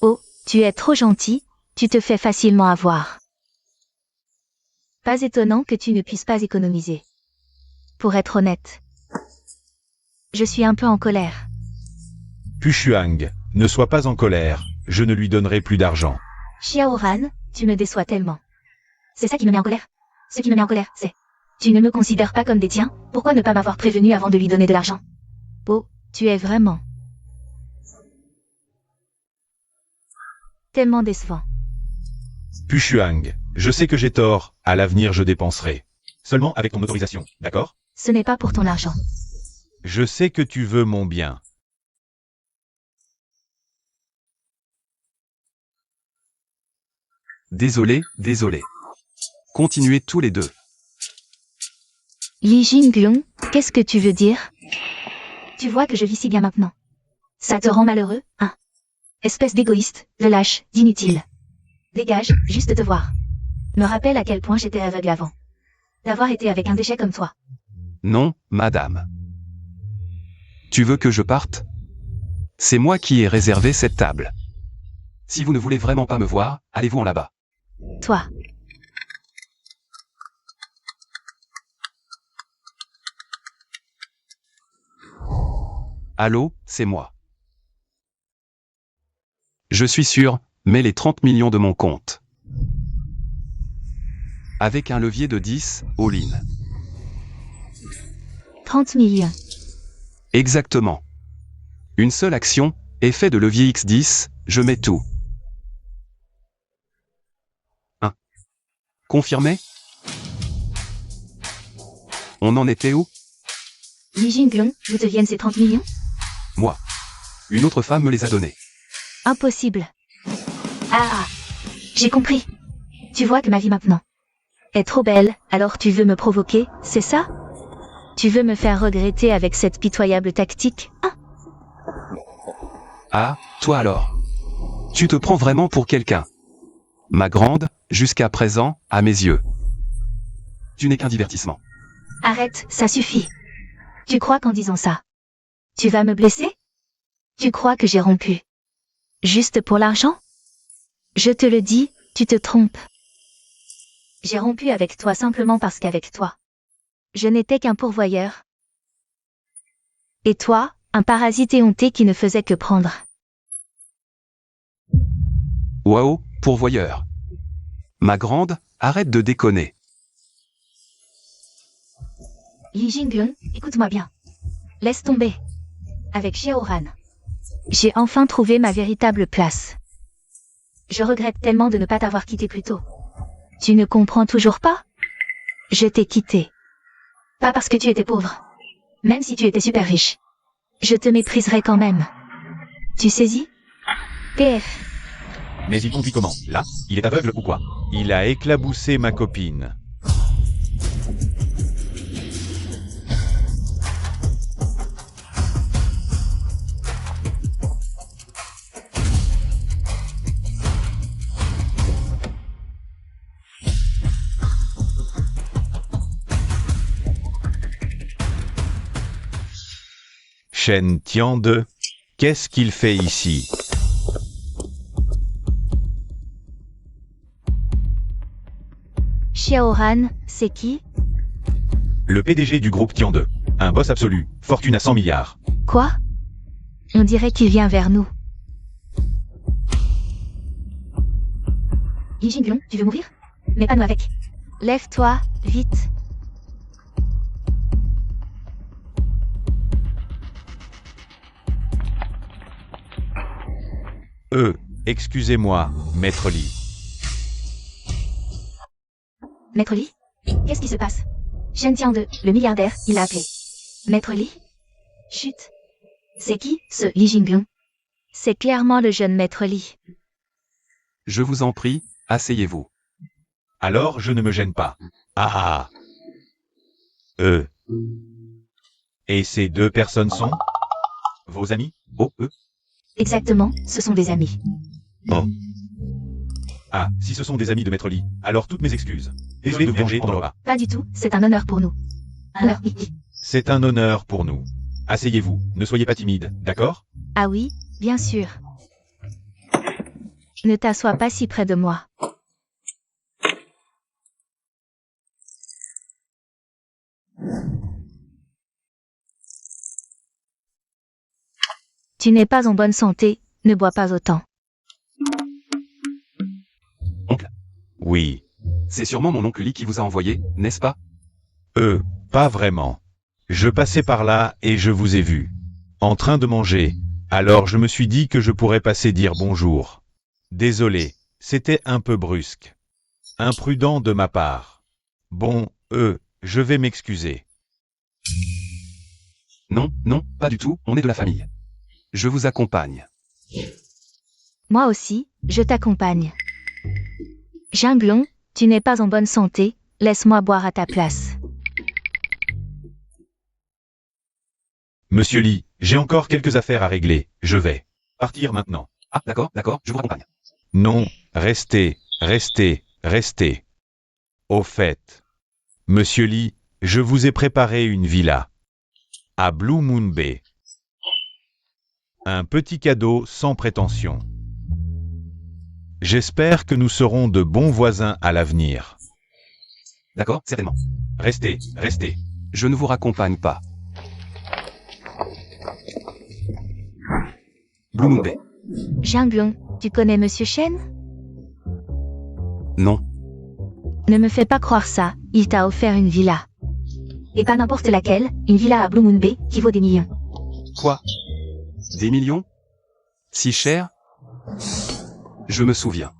Oh, tu es trop gentil, tu te fais facilement avoir. Pas étonnant que tu ne puisses pas économiser. Pour être honnête, je suis un peu en colère. Pushuang, ne sois pas en colère, je ne lui donnerai plus d'argent. Xiaoran, tu me déçois tellement. C'est ça qui me met en colère. Ce qui me met en colère, c'est... Tu ne me considères pas comme des tiens, pourquoi ne pas m'avoir prévenu avant de lui donner de l'argent? Oh, tu es vraiment... tellement décevant. Pushuang, je sais que j'ai tort, à l'avenir je dépenserai. Seulement avec ton autorisation, d'accord? Ce n'est pas pour ton argent. Je sais que tu veux mon bien. Désolé, désolé. Continuez tous les deux. Li Jinggun, qu'est-ce que tu veux dire? Tu vois que je vis si bien maintenant. Ça te rend malheureux, hein? Espèce d'égoïste, de lâche, d'inutile. Dégage, juste te voir. Me rappelle à quel point j'étais aveugle avant. D'avoir été avec un déchet comme toi. Non, madame. Tu veux que je parte? C'est moi qui ai réservé cette table. Si vous ne voulez vraiment pas me voir, allez-vous en là-bas. Toi. Allô, c'est moi. Je suis sûr, mets les 30 millions de mon compte. Avec un levier de 10, all-in. 30 millions. Exactement. Une seule action, effet de levier X10, je mets tout. Confirmé? On en était où? Li Jinggun, d'où te viennent ces 30 millions? Moi. Une autre femme me les a donnés. Impossible. Ah, j'ai compris. Tu vois que ma vie maintenant est trop belle, alors tu veux me provoquer, c'est ça? Tu veux me faire regretter avec cette pitoyable tactique, hein? Ah, toi alors. Tu te prends vraiment pour quelqu'un. Ma grande, jusqu'à présent, à mes yeux. Tu n'es qu'un divertissement. Arrête, ça suffit. Tu crois qu'en disant ça, tu vas me blesser? Tu crois que j'ai rompu juste pour l'argent? Je te le dis, tu te trompes. J'ai rompu avec toi simplement parce qu'avec toi, je n'étais qu'un pourvoyeur. Et toi, un parasite éhonté qui ne faisait que prendre. Waouh, pourvoyeur. Ma grande, arrête de déconner. Li Jinggun, écoute-moi bien. Laisse tomber. Avec Xiaoran, j'ai enfin trouvé ma véritable place. Je regrette tellement de ne pas t'avoir quitté plus tôt. Tu ne comprends toujours pas? Je t'ai quitté. Pas parce que tu étais pauvre. Même si tu étais super riche. Je te mépriserais quand même. Tu saisis? PF. Mais il conduit comment? Là? Il est aveugle ou quoi? Il a éclaboussé ma copine. Shen Tiande, qu'est-ce qu'il fait ici? Xiaoran, c'est qui? Le PDG du groupe Tiande. Un boss absolu, fortune à 100 milliards. Quoi? On dirait qu'il vient vers nous. Li Jinglong, tu veux mourir? Mais pas nous avec. Lève-toi, vite. Excusez-moi, Maître Li. Maître Li? Qu'est-ce qui se passe? Shen Tiande, le milliardaire, il l'a appelé. Maître Li? Chut. C'est qui, ce Li Jinglong? C'est clairement le jeune Maître Li. Je vous en prie, asseyez-vous. Alors je ne me gêne pas. Ah ah. Et ces deux personnes sont vos amis? Oh, Exactement, ce sont des amis. Oh. Ah, si ce sont des amis de Maître Li, alors toutes mes excuses. Désolé de vous déranger pendant le repas. Pas du tout, c'est un honneur pour nous. Alors, C'est un honneur pour nous. Asseyez-vous, ne soyez pas timide, d'accord? ah oui, bien sûr. Ne t'assois pas si près de moi. Tu n'es pas en bonne santé, ne bois pas autant. oncle. Oui. C'est sûrement mon oncle Li qui vous a envoyé, n'est-ce pas? Pas vraiment. Je passais par là et je vous ai vu. En train de manger. Alors je me suis dit que je pourrais passer dire bonjour. Désolé, c'était un peu brusque. Imprudent de ma part. Bon, je vais m'excuser. Non, non, pas du tout, on est de la famille. Je vous accompagne. Moi aussi, je t'accompagne. Jinglong, tu n'es pas en bonne santé, laisse-moi boire à ta place. Monsieur Li, j'ai encore quelques affaires à régler. Je vais partir maintenant. Ah, d'accord, je vous raccompagne. Non, restez. Au fait, Monsieur Li, je vous ai préparé une villa à Blue Moon Bay. Un petit cadeau sans prétention. J'espère que nous serons de bons voisins à l'avenir. D'accord, certainement. Restez. Je ne vous raccompagne pas. Blue Moon Bay. Jinglong, tu connais Monsieur Shen? Non. Ne me fais pas croire ça, il t'a offert une villa. Et pas n'importe laquelle, une villa à Blue Moon Bay qui vaut des millions. Quoi? Des millions? Si cher? Je me souviens.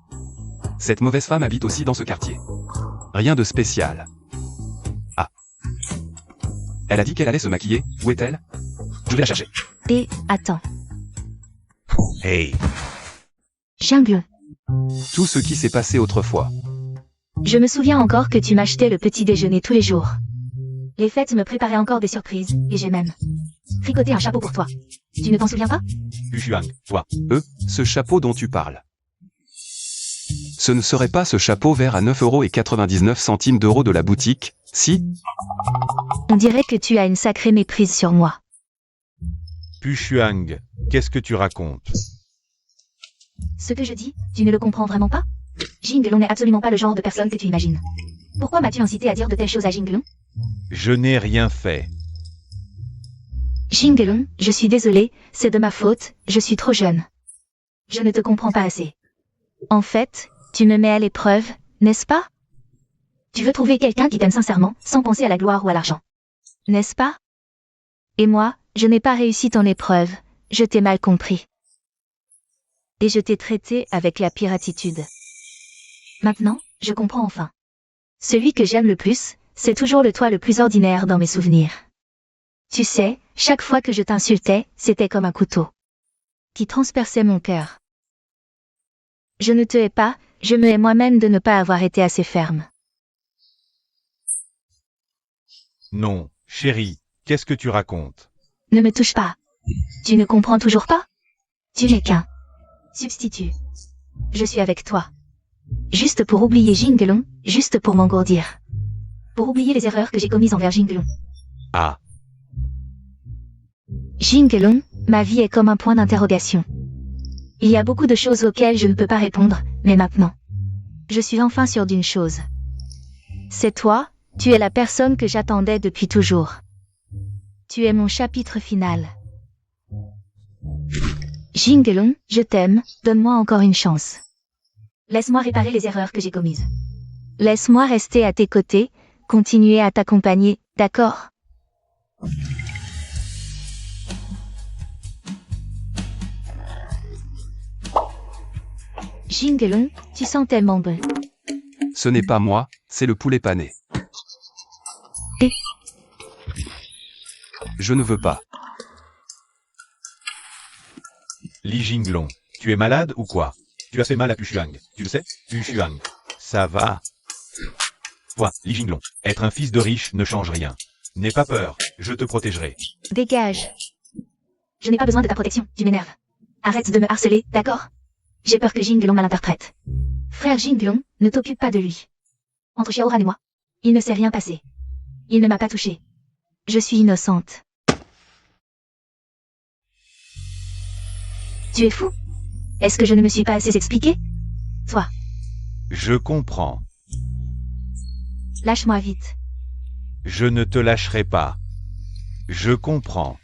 Cette mauvaise femme habite aussi dans ce quartier. Rien de spécial. Ah. Elle a dit qu'elle allait se maquiller. Où est-elle? Je vais la chercher. Attends. Hey, Jinglong, Tout ce qui s'est passé autrefois. je me souviens encore que tu m'achetais le petit déjeuner tous les jours. Les fêtes me préparaient encore des surprises, et j'ai même tricoté un chapeau pour toi. Tu ne t'en souviens pas? Yuxuang, toi. Ce chapeau dont tu parles. Ce ne serait pas ce chapeau vert à 9,99 € de la boutique, si? On dirait que tu as une sacrée méprise sur moi. Puxuang, qu'est-ce que tu racontes? Ce que je dis, tu ne le comprends vraiment pas? Jinglong n'est absolument pas le genre de personne que tu imagines. Pourquoi m'as-tu incité à dire de telles choses à Jinglong? Je n'ai rien fait. Jinglong, je suis désolée, c'est de ma faute, je suis trop jeune. Je ne te comprends pas assez. En fait, tu me mets à l'épreuve, n'est-ce pas? Tu veux trouver quelqu'un qui t'aime sincèrement, sans penser à la gloire ou à l'argent. N'est-ce pas? Et moi, je n'ai pas réussi ton épreuve, je t'ai mal compris. Et je t'ai traité avec la pire attitude. Maintenant, je comprends enfin. Celui que j'aime le plus, c'est toujours le toi le plus ordinaire dans mes souvenirs. Tu sais, chaque fois que je t'insultais, c'était comme un couteau qui transperçait mon cœur. Je ne te hais pas, je me hais moi-même de ne pas avoir été assez ferme. Non, chérie, qu'est-ce que tu racontes? Ne me touche pas. Tu ne comprends toujours pas? Tu n'es qu'un substitut. Je suis avec toi. Juste pour oublier Jinglong, juste pour m'engourdir. Pour oublier les erreurs que j'ai commises envers Jinglong. Ah, Jinglong, ma vie est comme un point d'interrogation. Il y a beaucoup de choses auxquelles je ne peux pas répondre, mais maintenant. Je suis enfin sûre d'une chose. C'est toi, tu es la personne que j'attendais depuis toujours. Tu es mon chapitre final. Jinglong, je t'aime, donne-moi encore une chance. Laisse-moi réparer les erreurs que j'ai commises. Laisse-moi rester à tes côtés, continuer à t'accompagner, d'accord? Jinglong, tu sens tellement bon. Ce n'est pas moi, c'est le poulet pané. Et Je ne veux pas. Li Jinglong, tu es malade ou quoi? Tu as fait mal à Pushuang, tu le sais? Pushuang, ça va. Toi, Li Jinglong, être un fils de riche ne change rien. N'aie pas peur, je te protégerai. dégage. Je n'ai pas besoin de ta protection, tu m'énerves. Arrête de me harceler, d'accord? J'ai peur que Jinglong mal interprète. Frère Jinglong, ne t'occupe pas de lui. Entre Xiaoran et moi, il ne s'est rien passé. Il ne m'a pas touché. Je suis innocente. Tu es fou? Est-ce que je ne me suis pas assez expliqué? Toi, Je comprends. lâche-moi vite. Je ne te lâcherai pas. Je comprends.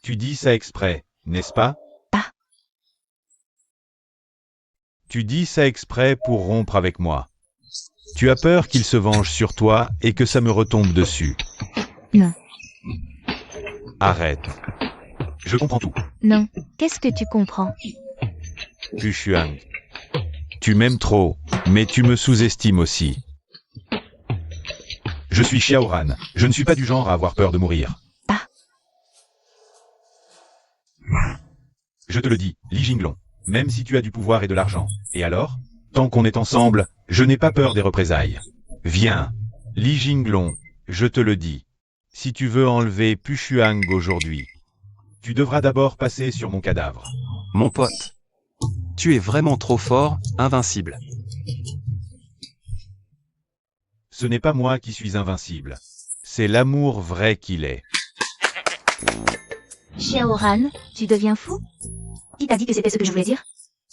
Tu dis ça exprès, n'est-ce pas? Pas. Tu dis ça exprès pour rompre avec moi. Tu as peur qu'il se venge sur toi et que ça me retombe dessus. Non. Arrête. Je comprends tout. Non. Qu'est-ce que tu comprends? Pushuang. Tu m'aimes trop, mais tu me sous-estimes aussi. Je suis Xiaoran. Je ne suis pas du genre à avoir peur de mourir. Ah. Je te le dis, Li Jinglong. Même si tu as du pouvoir et de l'argent. Et alors? Tant qu'on est ensemble, je n'ai pas peur des représailles. Viens. Li Jinglong, je te le dis. Si tu veux enlever Pushuang aujourd'hui, tu devras d'abord passer sur mon cadavre. Mon pote. Tu es vraiment trop fort, invincible. Ce n'est pas moi qui suis invincible. C'est l'amour vrai qu'il est. Xiaoran, tu deviens fou? Qui t'a dit que c'était ce que je voulais dire?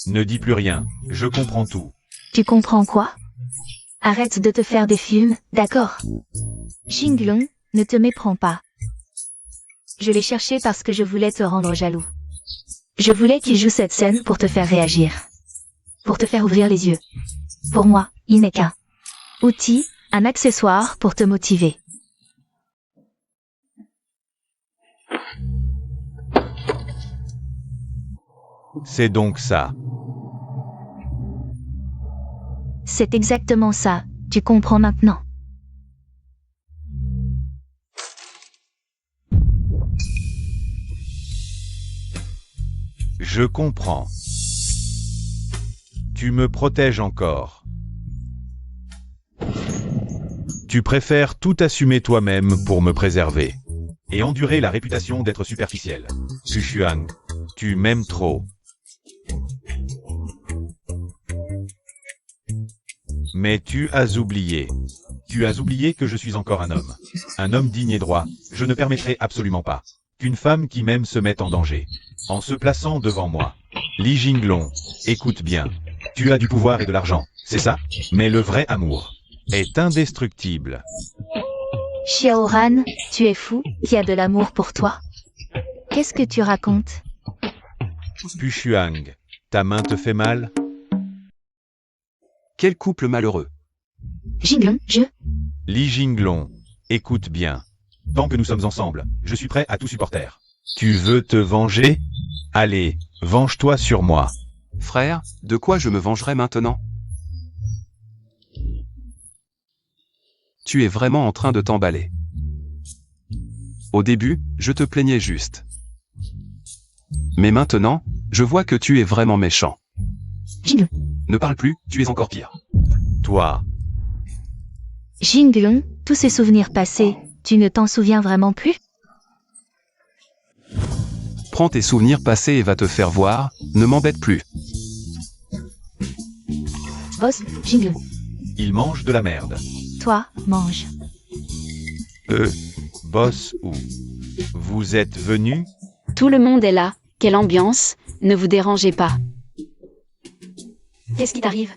Ne dis plus rien, je comprends tout. Tu comprends quoi? Arrête de te faire des films, d'accord? Jinglong, ne te méprends pas. Je l'ai cherché parce que je voulais te rendre jaloux. Je voulais qu'il joue cette scène pour te faire réagir. Pour te faire ouvrir les yeux. Pour moi, il n'est qu'un outil, un accessoire pour te motiver. C'est donc ça. C'est exactement ça, tu comprends maintenant. Je comprends. Tu me protèges encore. Tu préfères tout assumer toi-même pour me préserver. Et endurer la réputation d'être superficiel. Pushuang, tu m'aimes trop. Mais tu as oublié. Tu as oublié que je suis encore un homme. Un homme digne et droit. Je ne permettrai absolument pas qu'une femme qui m'aime se mette en danger. En se plaçant devant moi. Li Jinglong, écoute bien. Tu as du pouvoir et de l'argent, c'est ça? Mais le vrai amour est indestructible. Xiaoran, tu es fou, qui a de l'amour pour toi? Qu'est-ce que tu racontes? Pushuang, ta main te fait mal? Quel couple malheureux. Jinglong, Li Jinglong, écoute bien. Tant que nous sommes ensemble, je suis prêt à tout supporter. Tu veux te venger? Allez, venge-toi sur moi. Frère, de quoi je me vengerai maintenant? Tu es vraiment en train de t'emballer. Au début, je te plaignais juste. Mais maintenant, je vois que tu es vraiment méchant. Jingle. Ne parle plus, tu es encore pire. Toi. Jingle, tous ces souvenirs passés, tu ne t'en souviens vraiment plus? Prends tes souvenirs passés et va te faire voir, ne m'embête plus. Boss, Jingle. Il mange de la merde. Toi, mange. Boss ou. Vous êtes venu? Tout le monde est là, quelle ambiance, ne vous dérangez pas. Qu'est-ce qui t'arrive?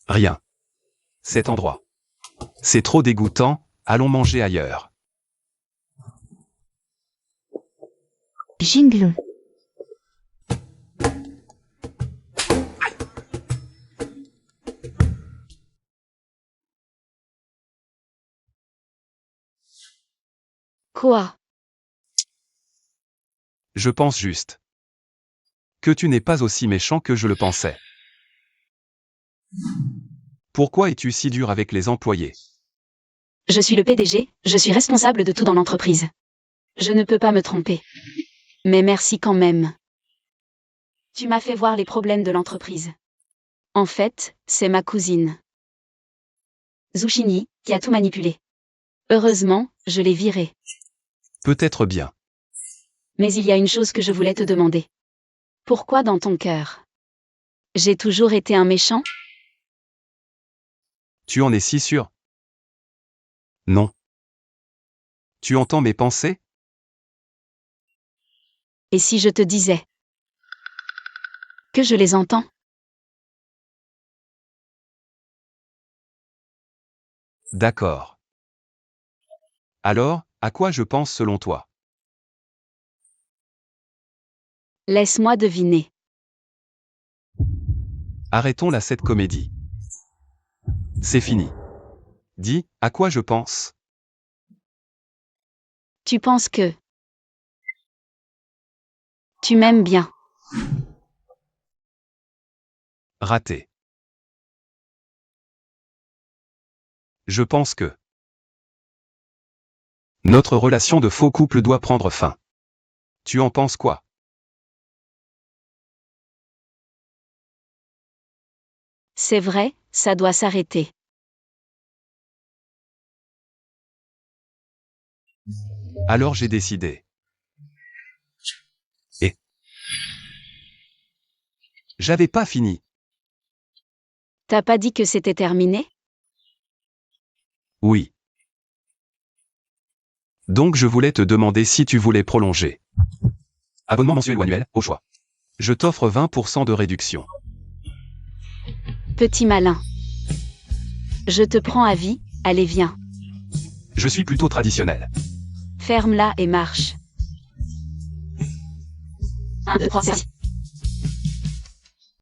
Rien. Cet endroit. C'est trop dégoûtant, allons manger ailleurs. Jingle. Quoi? Je pense juste que tu n'es pas aussi méchant que je le pensais. Pourquoi es-tu si dur avec les employés? Je suis le PDG, je suis responsable de tout dans l'entreprise. Je ne peux pas me tromper. Mais merci quand même. Tu m'as fait voir les problèmes de l'entreprise. En fait, c'est ma cousine, Zucchini, qui a tout manipulé. Heureusement, je l'ai virée. Peut-être bien. Mais il y a une chose que je voulais te demander. Pourquoi dans ton cœur? J'ai toujours été un méchant? Tu en es si sûr? Non. Tu entends mes pensées? Et si je te disais que je les entends? D'accord. Alors, à quoi je pense selon toi? Laisse-moi deviner. Arrêtons la cette comédie. C'est fini. Dis, à quoi je pense? Tu penses que tu m'aimes bien. Raté. Je pense que notre relation de faux couple doit prendre fin. Tu en penses quoi? C'est vrai, ça doit s'arrêter. Alors j'ai décidé. Et j'avais pas fini. T'as pas dit que c'était terminé? Oui. Donc je voulais te demander si tu voulais prolonger. Abonnement mensuel ou annuel, au choix. Je t'offre 20% de réduction. Petit malin. Je te prends à vie, allez viens. Je suis plutôt traditionnel. Ferme-la et marche. 1, 2, 3, 4.